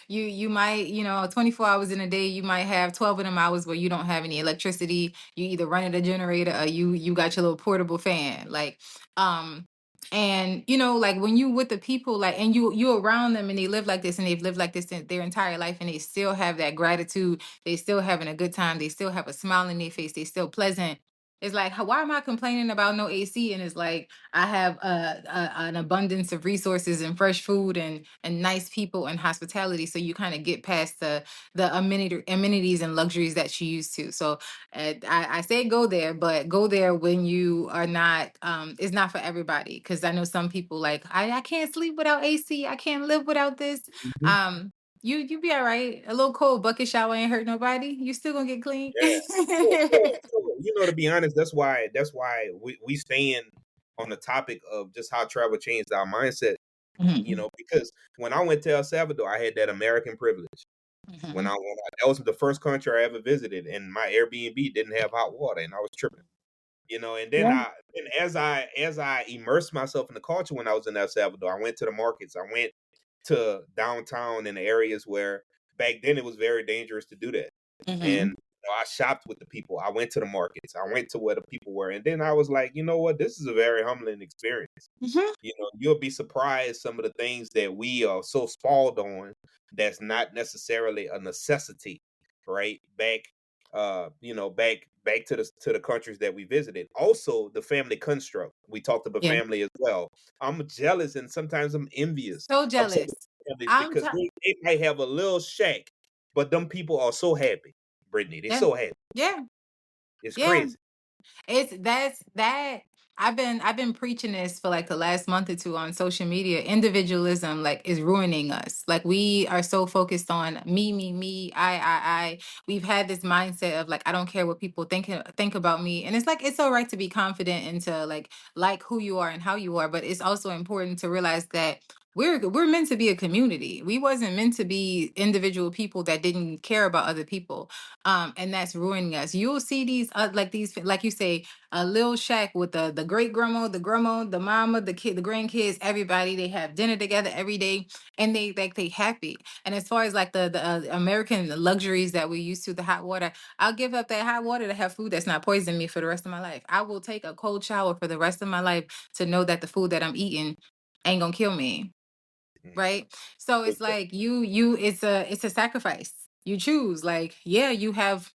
You might, 24 hours in a day, you might have 12 of them hours where you don't have any electricity. You either running a generator, or you got your little portable fan. Like, um and like, when you with the people, like, and you around them, and they live like this, and they've lived like this in their entire life, and they still have that gratitude, they still having a good time, they still have a smile in their face, they still pleasant. It's like, why am I complaining about no AC? And it's like, I have an abundance of resources and fresh food and nice people and hospitality. So you kind of get past the amenities and luxuries that you used to. So I say go there, but go there when you are not. It's not for everybody, because I know some people like, I can't sleep without AC. I can't live without this. Mhm. Um, you be all right. A little cold bucket shower ain't hurt nobody. You still gonna get clean. Yeah. So, to be honest, that's why we stand on the topic of just how travel changed our mindset. Mhm, Because when I went to El Salvador, I had that American privilege. mhm, That was the first country I ever visited, and my Airbnb didn't have hot water, and I was tripping. And then yeah. as I immersed myself in the culture when I was in El Salvador, I went to the markets, I went to downtown in the areas where back then it was very dangerous to do that. And Mhm, I shopped with the people. I went to the markets. I went to where the people were, and then I was like, you know what? This is a very humbling experience. mhm. You'll be surprised some of the things that we are so spoiled on that's not necessarily a necessity, right? Back to the countries that we visited. Also, the family construct. We talked about Yeah. family as well. I'm jealous and sometimes I'm envious So of some jealous. of the families I'm because t- they might have a little shack, but them people are so happy, Brittany. They're yeah. so happy. Yeah. It's Yeah. crazy. It's that's that. I've been preaching this for like the last month or two on social media. Individualism like is ruining us. Like we are so focused on me, I. We've had this mindset of like I don't care what people think about me. And it's like it's all right to be confident and to like who you are and how you are, but it's also important to realize that we're meant to be a community. We wasn't meant to be individual people that didn't care about other people. And that's ruining us. You'll see these like these, like you say, a little shack with the great grandma, the grandma, the mama, the kid, the grandkids, everybody. They have dinner together every day, and they happy. And as far as like the American luxuries that we used to, the hot water, I'll give up that hot water to have food that's not poisoning me for the rest of my life. I will take a cold shower for the rest of my life to know that the food that I'm eating ain't gonna kill me, Mm. right? So Big it's fact. like it's a sacrifice. You choose, like, yeah, you have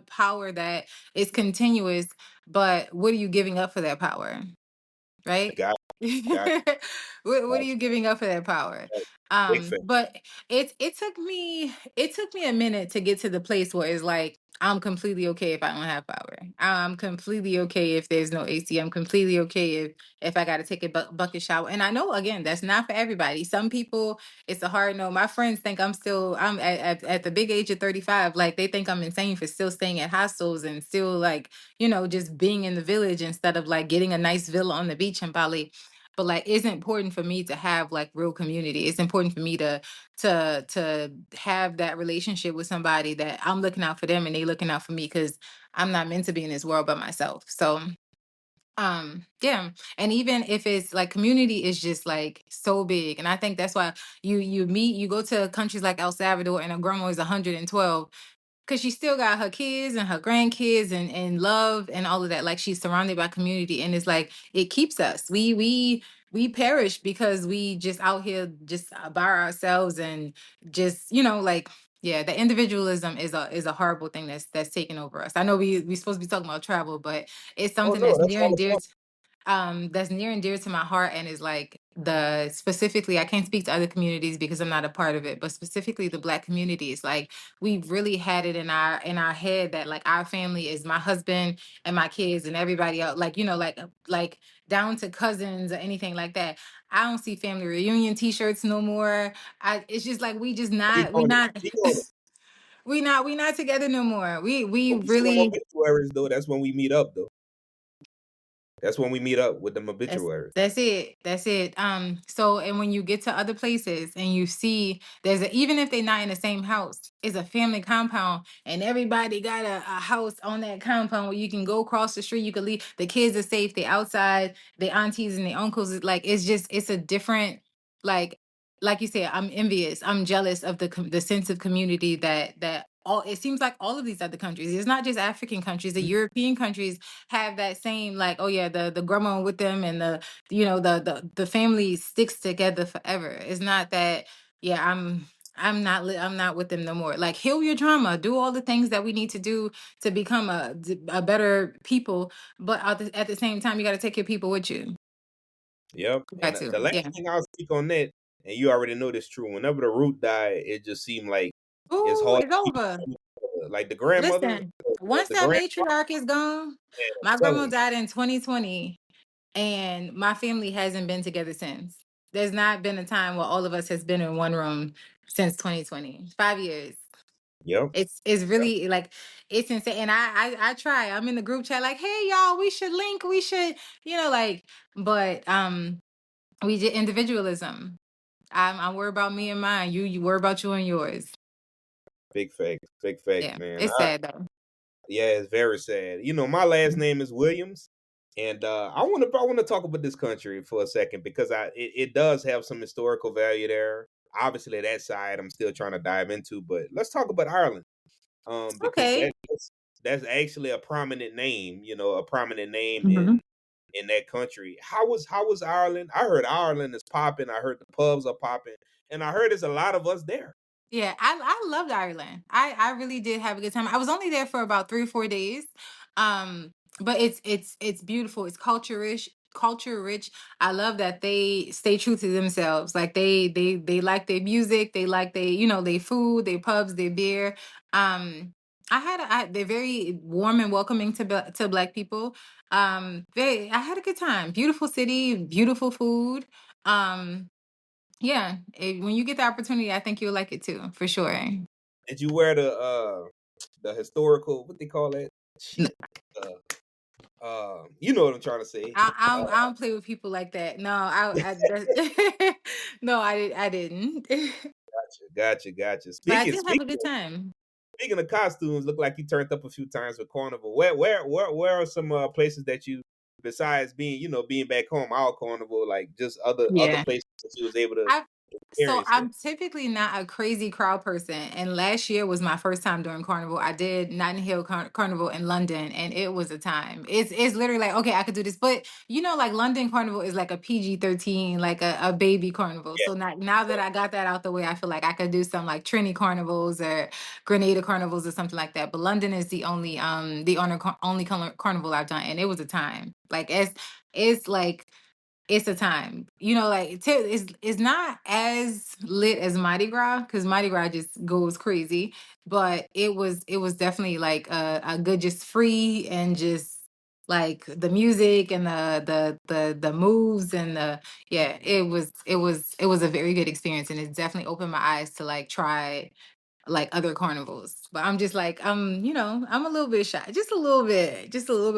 power that is continuous, but what are you giving up for that power, right? Got got What are got you giving up for that power? you. Big fact. But it took me a minute to get to the place where it's like I'm completely okay if I don't have power. I'm completely okay if there's no AC. I'm completely okay if I got to take a bucket shower. And I know again that's not for everybody. Some people it's a hard no. My friends think I'm at the big age of 35. Like they think I'm insane for still staying at hostels and still like just being in the village instead of like getting a nice villa on the beach in Bali. But like it's important for me to have like real community. It's important for me to have that relationship with somebody that I'm looking out for them and they looking out for me because I'm not meant to be in this world by myself. So yeah. And even if it's like community is just like so big. And I think that's why you go to countries like El Salvador and a grandma is 112 because she still got her kids and her grandkids and love and all of that. Like she's surrounded by community, and it's like it keeps us. We perish because we just out here just by ourselves and just like yeah, the individualism is a horrible thing that's taking over us. I know we supposed to be talking about travel, but it's Oh something no, that's that's near all and the dear fun. that's near and dear to my heart and is like the specifically I can't speak to other communities because I'm not a part of it, but specifically the Black community is like we've really had it in our head that like our family is my husband and my kids and everybody else, like like down to cousins or anything like that. I don't see family reunion t-shirts no more. It's just like we just Speak not we on it. not Speak on it. we not together no more. We When we see them really obituaries though, that's when we meet up though. That's when we meet up with them That's obituaries. that's it. That's it. So and when you get to other places and you see even if they're not in the same house, it's a family compound and everybody got a house on that compound where you can go across the street, you can leave, the kids are safe, they outside, the aunties and the uncles is like it's a different like like you said, I'm envious. I'm jealous of the sense of community that all it seems like all of these other countries. It's not just African countries, the Mhm. European countries have that same like oh yeah the grandma with them and the the family sticks together forever. It's not that yeah I'm not with them no more. Like heal your trauma, do all the things that we need to do to become a better people, but at the same time you got to take your people with you. Yep. You got And to the last yeah. thing I'll speak on that, and you already know this true. Whenever the root died, it just seemed like it's Ooh, hard it's to keep over. it like the grandmother, Listen, once the that grandma. matriarch is gone, I'm my telling grandma you. died in 2020 and my family hasn't been together since. There's not been a time where all of us has been in one room since 2020. 5 years. Yep. It's really like it's insane. And I try. I'm in the group chat like, hey y'all, we should link. We should, like. But we did individualism. I'm worried about me and mine. You worry about you and yours. Big facts. Big facts, Yeah, man. it's sad though. Yeah, it's very sad. My last name is Williams, and I want to talk about this country for a second because it does have some historical value there. Obviously, that side I'm still trying to dive into, but let's talk about Ireland. Because Okay. that's actually a prominent name. A prominent name Mhm. in that country. How was Ireland? I heard Ireland is popping. I heard the pubs are popping, and I heard there's a lot of us there. Yeah, I loved Ireland. I really did have a good time. I was only there for about 3 or 4 days. Um, but it's beautiful. It's culture rich. I love that they stay true to themselves. Like they like their music, they like they food, their pubs, their beer. Um They're very warm and welcoming to Black people. I had a good time. Beautiful city, beautiful food. Um, yeah, when you get the opportunity, I think you'll like it too, for sure. Did you wear the historical, what they call that N- shit? You know what I'm trying to say. I don't play with people like that. No, no, I didn't. Gotcha. But I Speaking did have speaking a good time. speaking of costumes, look like you turned up a few times with Carnival. Where are some places that you, besides being being back home, our Carnival, like just other Yeah. places that you was able to I So experience there? I'm typically not a crazy crowd person, and last year was my first time doing Carnival. I did Notting Hill Carnival in London, and it was a time. It's literally like, okay, I could do this, but like London Carnival is like a PG-13, like a baby carnival. Yeah, So now that I got that out the way, I feel like I could do some like Trini carnivals or Grenada carnivals or something like that. But London is only carnival I've done, and it was a time. Like it's like it's a time. Like it's not as lit as Mardi Gras because Mardi Gras just goes crazy, but it was definitely like a good, just free, and just like the music and the moves and the yeah, it was a very good experience, and it definitely opened my eyes to like try like other carnivals. But I'm just like, I'm a little bit shy, just a little bit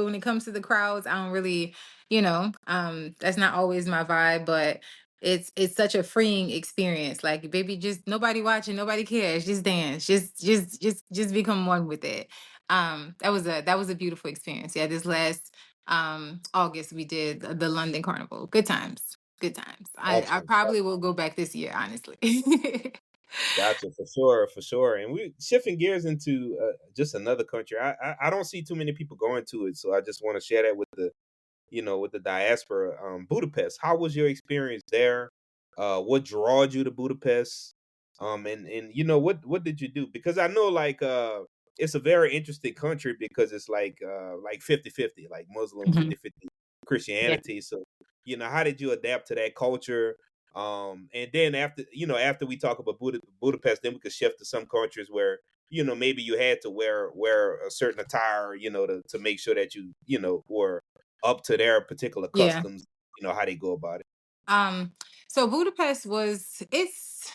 when it comes to the crowds. I don't really, that's not always my vibe, but it's such a freeing experience. Like, baby, just nobody watching, nobody cares. Just dance, just become one with it. That was a beautiful experience. Yeah, this last August we did the London Carnival. Good times. Good times. I gotcha. probably will go back this year, honestly. Gotcha, for sure. And we shifting gears into just another country. I don't see too many people going to it, so I just want to share that with the diaspora. Budapest. How was your experience there? What drawed you to Budapest? And what did you do? Because I know it's a very interesting country because it's like 50-50, like Muslim Mhm. 50-50 Yeah. Christianity. So how did you adapt to that culture? And then after we talk about Budapest, then we could shift to some countries where maybe you had to wear a certain attire, to make sure that were up to their particular Yeah. customs, how they go about it. Um, so Budapest it's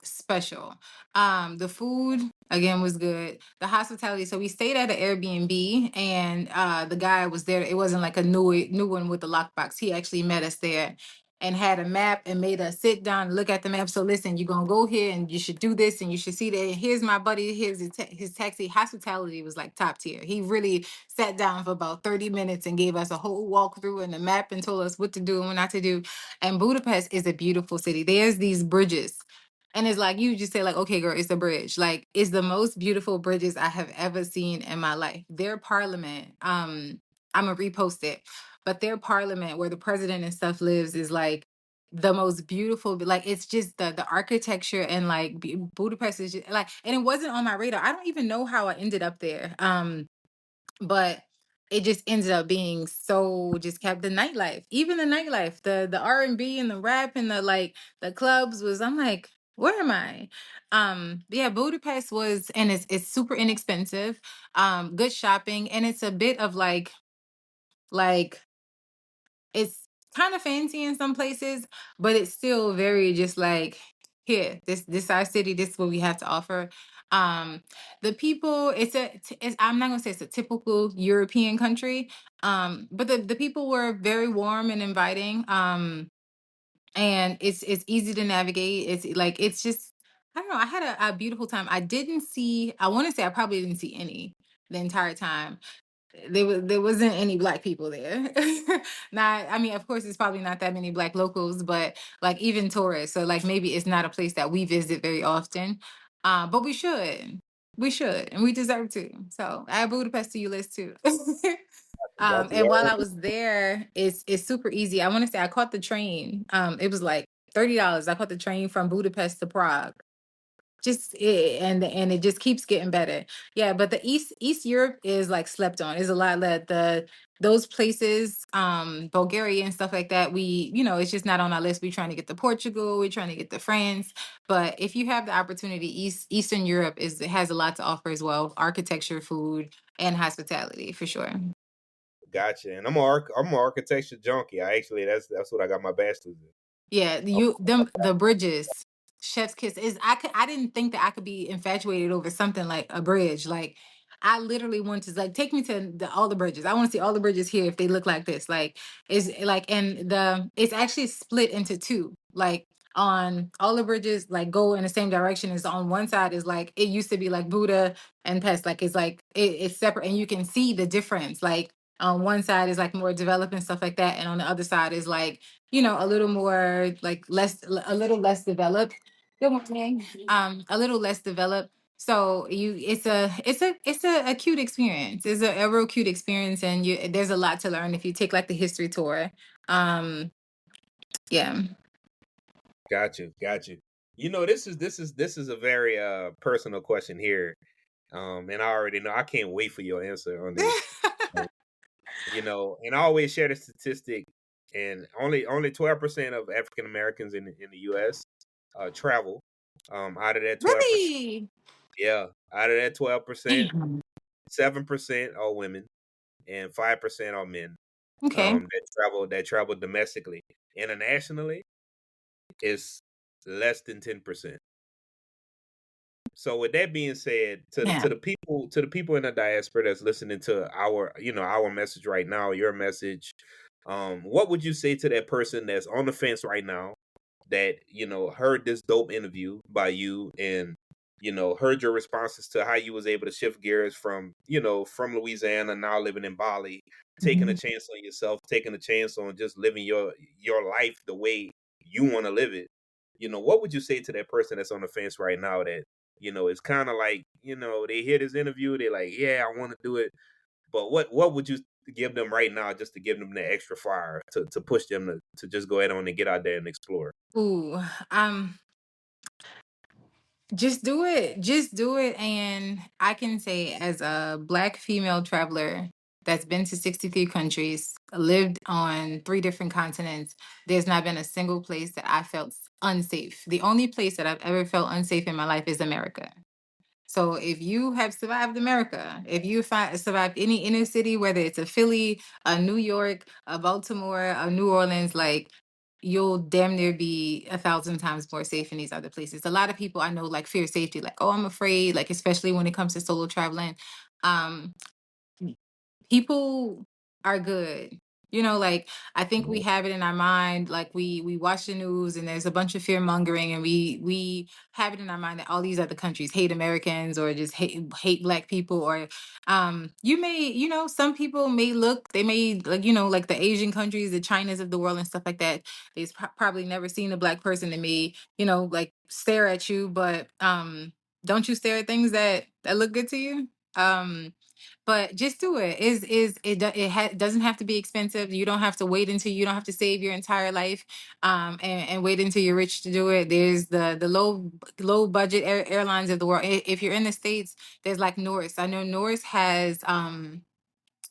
special. The food again was good. The hospitality. So we stayed at an Airbnb, and the guy was there. It wasn't like a new one with the lockbox. He actually met us there and had a map and made us sit down and look at the map. So listen, you're gonna go here and you should do this and you should see that. Here's my buddy. Here's his taxi. Hospitality was like top tier. He really sat down for about 30 minutes and gave us a whole walkthrough and the map and told us what to do and what not to do. And Budapest is a beautiful city. There's these bridges, and it's like you just say, like, okay, girl, it's a bridge. Like, it's the most beautiful bridges I have ever seen in my life. Their parliament, I'm gonna repost it, but their parliament where the president and stuff lives is like the most beautiful. Like, it's just the architecture, and like Budapest is just like, and it wasn't on my radar. I don't even know how I ended up there. But it just ended up being so, just kept the nightlife, even the nightlife, the R&B and the rap and the clubs was, I'm like, where am I? Yeah, Budapest was, and it's super inexpensive, good shopping, and it's a bit of like it's kind of fancy in some places, but it's still very just like, here, this our city, this is what we have to offer. Um, the people, I'm not gonna say it's a typical European country, but the people were very warm and inviting. And it's easy to navigate. It's just, I don't know. I had a beautiful time. I want to say I probably didn't see any the entire time. There wasn't any Black people there. Not, I mean, of course, it's probably not that many Black locals, but like even tourists. So like maybe it's not a place that we visit very often. But we should, and we deserve to. So add Budapest to your list too. Gotcha. And while I was there, it's super easy. I want to say I caught the train. It was like $30. I caught the train from Budapest to Prague. and it just keeps getting better. Yeah, but the East Europe is like slept on. Is a lot that the those places, Bulgaria and stuff like that. We, it's just not on our list. We're trying to get to Portugal. We're trying to get to France. But if you have the opportunity, Eastern Europe has a lot to offer as well. Architecture, food, and hospitality for sure. Gotcha. And I'm an architecture junkie. That's what I got my bachelor's in. Yeah, the bridges, chef's kiss is I didn't think that I could be infatuated over something like a bridge. Like I literally want to like take me to all the bridges. I want to see all the bridges here if they look like this. Like is like and the it's actually split into two. Like on all the bridges like go in the same direction. Is on one side is like it used to be like Buddha and Pest. Like it's like it's separate and you can see the difference. Like on one side is like more developed and stuff like that, and on the other side is like a little more like a little less developed. Good morning. A little less developed. So it's a cute experience. It's a real cute experience, and there's a lot to learn if you take like the history tour. Yeah. Got you. This is a very personal question here. And I already know I can't wait for your answer on this. And I always share the statistic, and only 12% of African Americans in the U.S. Travel. Out of that 12%, Really? yeah, out of that 12%, Damn. 7% are women, and 5% are men. Okay. That travel domestically. Internationally, it's less than 10%. So with that being said, to Yeah. the people in the diaspora that's listening to our message right now, your message, what would you say to that person that's on the fence right now that heard this dope interview by you and heard your responses to how you was able to shift gears from Louisiana, now living in Bali, taking a chance on yourself, taking a chance on just living your life the way you want to live it. What would you say to that person that's on the fence right now that it's kind of like they hear this interview, they're like, yeah, I want to do it, but what would you give them right now just to give them the extra fire to push them to just go ahead on and get out there and explore? Ooh. Just do it. Just do it. And I can say, as a Black female traveler that's been to 63 countries, lived on 3 different continents, there's not been a single place that I felt unsafe. The only place that I've ever felt unsafe in my life is America. So if you have survived America, if you survived any inner city, whether it's a Philly, a New York, a Baltimore, a New Orleans, like you'll damn near be 1,000 times more safe in these other places. A lot of people I know like fear safety, like, oh, I'm afraid, like especially when it comes to solo traveling. Um, People are good. Like I think we have it in our mind, like we watch the news and there's a bunch of fear mongering, and we have it in our mind that all these other countries hate Americans or just hate Black people, or you may, some people may look, they may like, like the Asian countries, the Chinas of the world and stuff like that. They've probably never seen a Black person. They may, like stare at you, but don't you stare at things that look good to you? But just do it. Doesn't have to be expensive. You don't have to wait until you don't have to save your entire life, and wait until you're rich to do it. There's the low budget airlines of the world. If you're in the States, there's like Norris. I know Norris has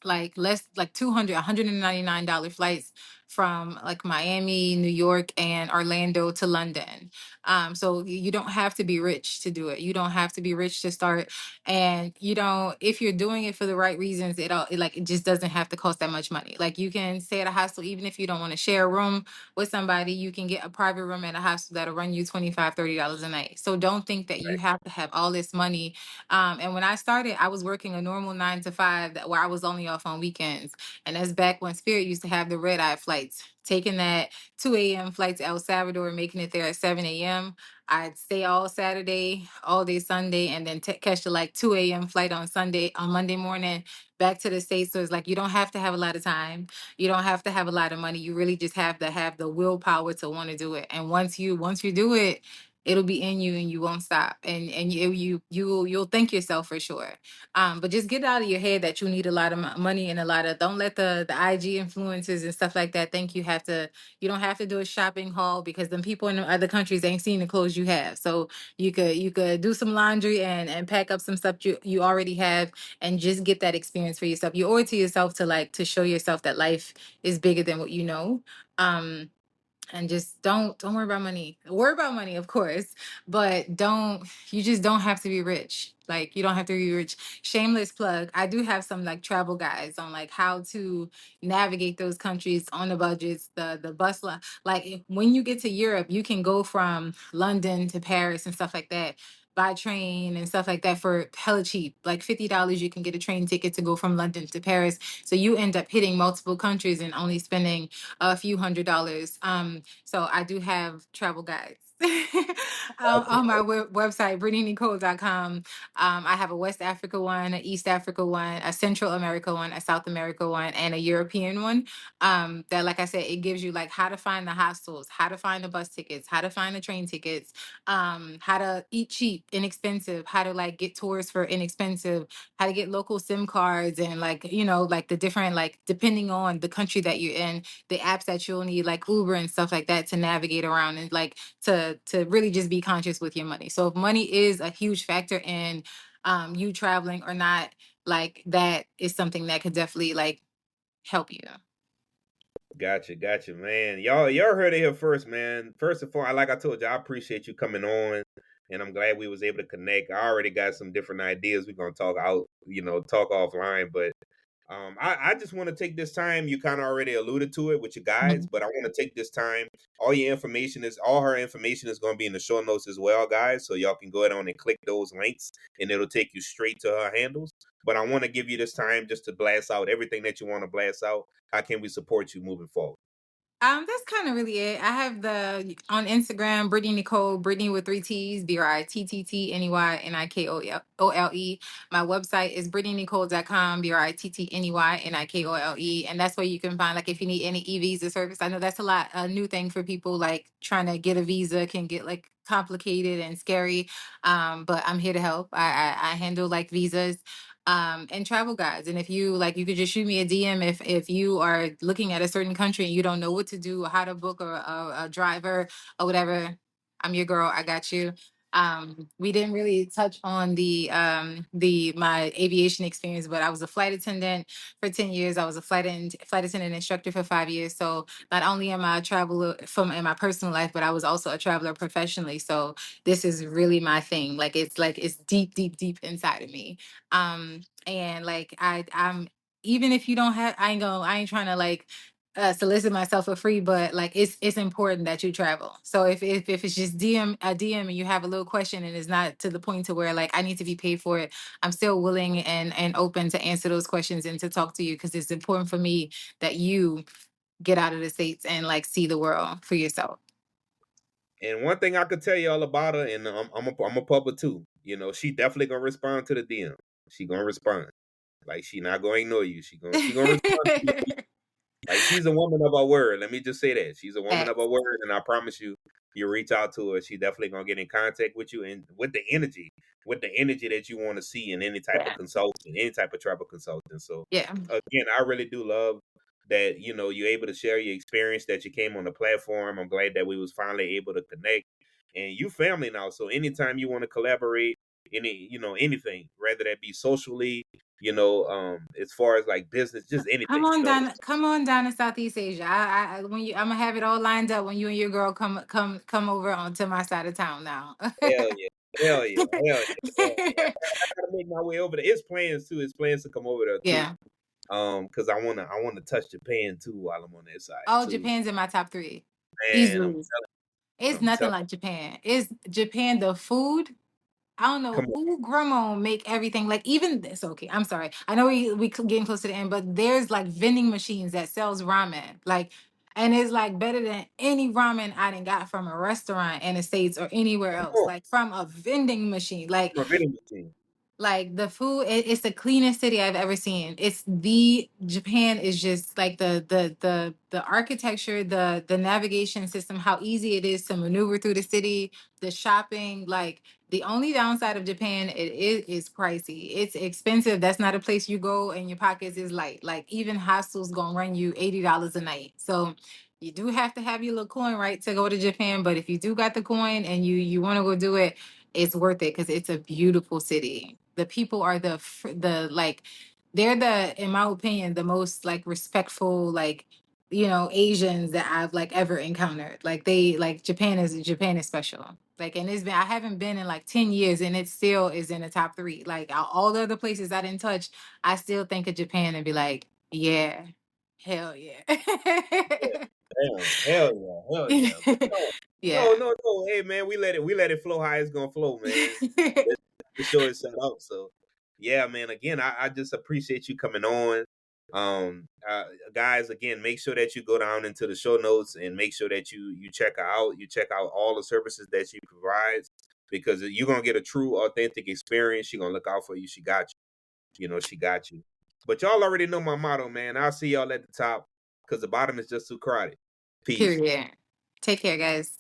like less like 200 $199 flights from like Miami, New York, and Orlando to London. So you don't have to be rich to do it. You don't have to be rich to start. And if you're doing it for the right reasons, it just doesn't have to cost that much money. Like you can stay at a hostel even if you don't want to share a room with somebody. You can get a private room at a hostel that'll run you $25-$30 a night. So don't think that you have to have all this money. And when I started, I was working a normal 9 to 5 where I was only off on weekends. And that's back when Spirit used to have the red eye flights. Taking that 2 a.m. flight to El Salvador and making it there at 7 a.m. I'd stay all Saturday, all day Sunday, and then catch the like 2 a.m. flight on Monday morning back to the States. So it's like you don't have to have a lot of time. You don't have to have a lot of money. You really just have to have the willpower to want to do it. And once you do it, it'll be in you and you won't stop. And you'll thank yourself for sure. But just get out of your head that you need a lot of money and a lot of, don't let the IG influencers and stuff like that think you don't have to do a shopping haul, because the people in the other countries ain't seen the clothes you have. So you could do some laundry and pack up some stuff you already have, and just get that experience for yourself. You owe it to yourself to to show yourself that life is bigger than what you know. And just don't worry about money. Worry about money, of course, but you just don't have to be rich. Like, you don't have to be rich. Shameless plug, I do have some like travel guides on like how to navigate those countries on the budgets, the bus line. Like, when you get to Europe, you can go from London to Paris and stuff like that by train and stuff like that for hella cheap. Like $50, you can get a train ticket to go from London to Paris. So you end up hitting multiple countries and only spending a few $100s. So I do have travel guides on my website, BrittneyNikole.com. I have a West Africa one, an East Africa one, a Central America one, a South America one, and a European one. That, like I said, it gives you like how to find the hostels, how to find the bus tickets, how to find the train tickets, how to eat cheap, inexpensive, how to like get tours for inexpensive, how to get local SIM cards, and like, like the different, like depending on the country that you're in, the apps that you'll need, like Uber and stuff like that, to navigate around and like to really just be conscious with your money. So if money is a huge factor in you traveling or not, like that is something that could definitely like help you. Gotcha, man. Y'all heard it here first, man. First of all, like I told you, I appreciate you coming on, and I'm glad we was able to connect. I already got some different ideas. We're gonna talk out, talk offline, but I just want to take this time. You kind of already alluded to it with your guides, Mhm. but I want to take this time. All her information is going to be in the show notes as well, guys. So y'all can go ahead on and click those links, and it'll take you straight to her handles. But I want to give you this time just to blast out everything that you want to blast out. How can we support you moving forward? That's kind of really it. I have the on Instagram, Brittney Nikole, Brittney with three T's, BrittneyNikole. My website is BrittneyNikole.com, BrittneyNikole. And that's where you can find, like, if you need any e-visa service. I know that's a new thing for people, like trying to get a visa can get like complicated and scary. But I'm here to help. I handle like visas and travel guides. And if you like, you could just shoot me a DM if you are looking at a certain country and you don't know what to do or how to book a driver or whatever. I'm your girl. I got you. We didn't really touch on the my aviation experience, but I was a flight attendant for 10 years. I was a flight attendant instructor for 5 years. So not only am I a traveler from in my personal life, but I was also a traveler professionally. So this is really my thing. Like it's deep, deep, deep inside of me. And like I'm, even if you don't have, I ain't trying to like solicit myself for free, but like it's important that you travel. So if it's just DM and you have a little question and it's not to the point to where like I need to be paid for it, I'm still willing and open to answer those questions and to talk to you, because it's important for me that you get out of the States and like see the world for yourself. And one thing I could tell you all about her, and I'm a public too. She definitely gonna respond to the DM. She gonna respond. Like, she not gonna ignore you. She gonna respond to you. Like, she's a woman of her word. Let me just say that. She's a woman of her Facts. word, and I promise you, you reach out to her, she definitely gonna get in contact with you, and with the energy that you want to see in any type of Yeah. consultant, any type of travel consultant. So Yeah. again, I really do love that, you're able to share your experience, that you came on the platform. I'm glad that we was finally able to connect. And you family now. So anytime you want to collaborate, anything, whether that be socially, as far as like business, just anything, Come on down to Southeast Asia. When I'm gonna have it all lined up when you and your girl come over onto my side of town now. Hell yeah. Hell yeah. Hell yeah. Hell yeah. I gotta make my way over there. It's plans too. It's plans to come over there too. Yeah. Because I wanna touch Japan too while I'm on that side Oh, too. Japan's in my top three. Man, Easily. It's I'm nothing telling like Japan. It's Japan, the food. I don't know come on. who grandma make everything, like even this. Okay, I'm sorry. I know we getting close to the end, but there's like vending machines that sells ramen, like, and it's like better than any ramen I done got from a restaurant in the States or anywhere Come else, on. like from a vending machine. Like, From a vending machine. Like the food, it's the cleanest city I've ever seen. Japan is just like the architecture, the navigation system, how easy it is to maneuver through the city, the shopping. Like the only downside of Japan, is pricey. It's expensive. That's not a place you go and your pockets is light. Like even hostels gonna run you $80 a night. So you do have to have your little coin, right, to go to Japan. But if you do got the coin and you want to go do it, it's worth it because it's a beautiful city. The people are the like, they're in my opinion, the most like respectful, like, Asians that I've like ever encountered. Like Japan is special. Like, and I haven't been in like 10 years and it still is in the top three. Like all the other places I didn't touch, I still think of Japan and be like, yeah, hell yeah. Damn, hell yeah. But Yeah. no. Hey man, we let it flow how it's gonna flow, man. Let the show is set up. So yeah, man. Again, I just appreciate you coming on. Guys, again, make sure that you go down into the show notes and make sure that you check her out. You check out all the services that she provides because you're gonna get a true, authentic experience. She's gonna look out for you. She got you. She got you. But y'all already know my motto, man. I'll see y'all at the top because the bottom is just too crowded. Peace. Period. Take care, guys.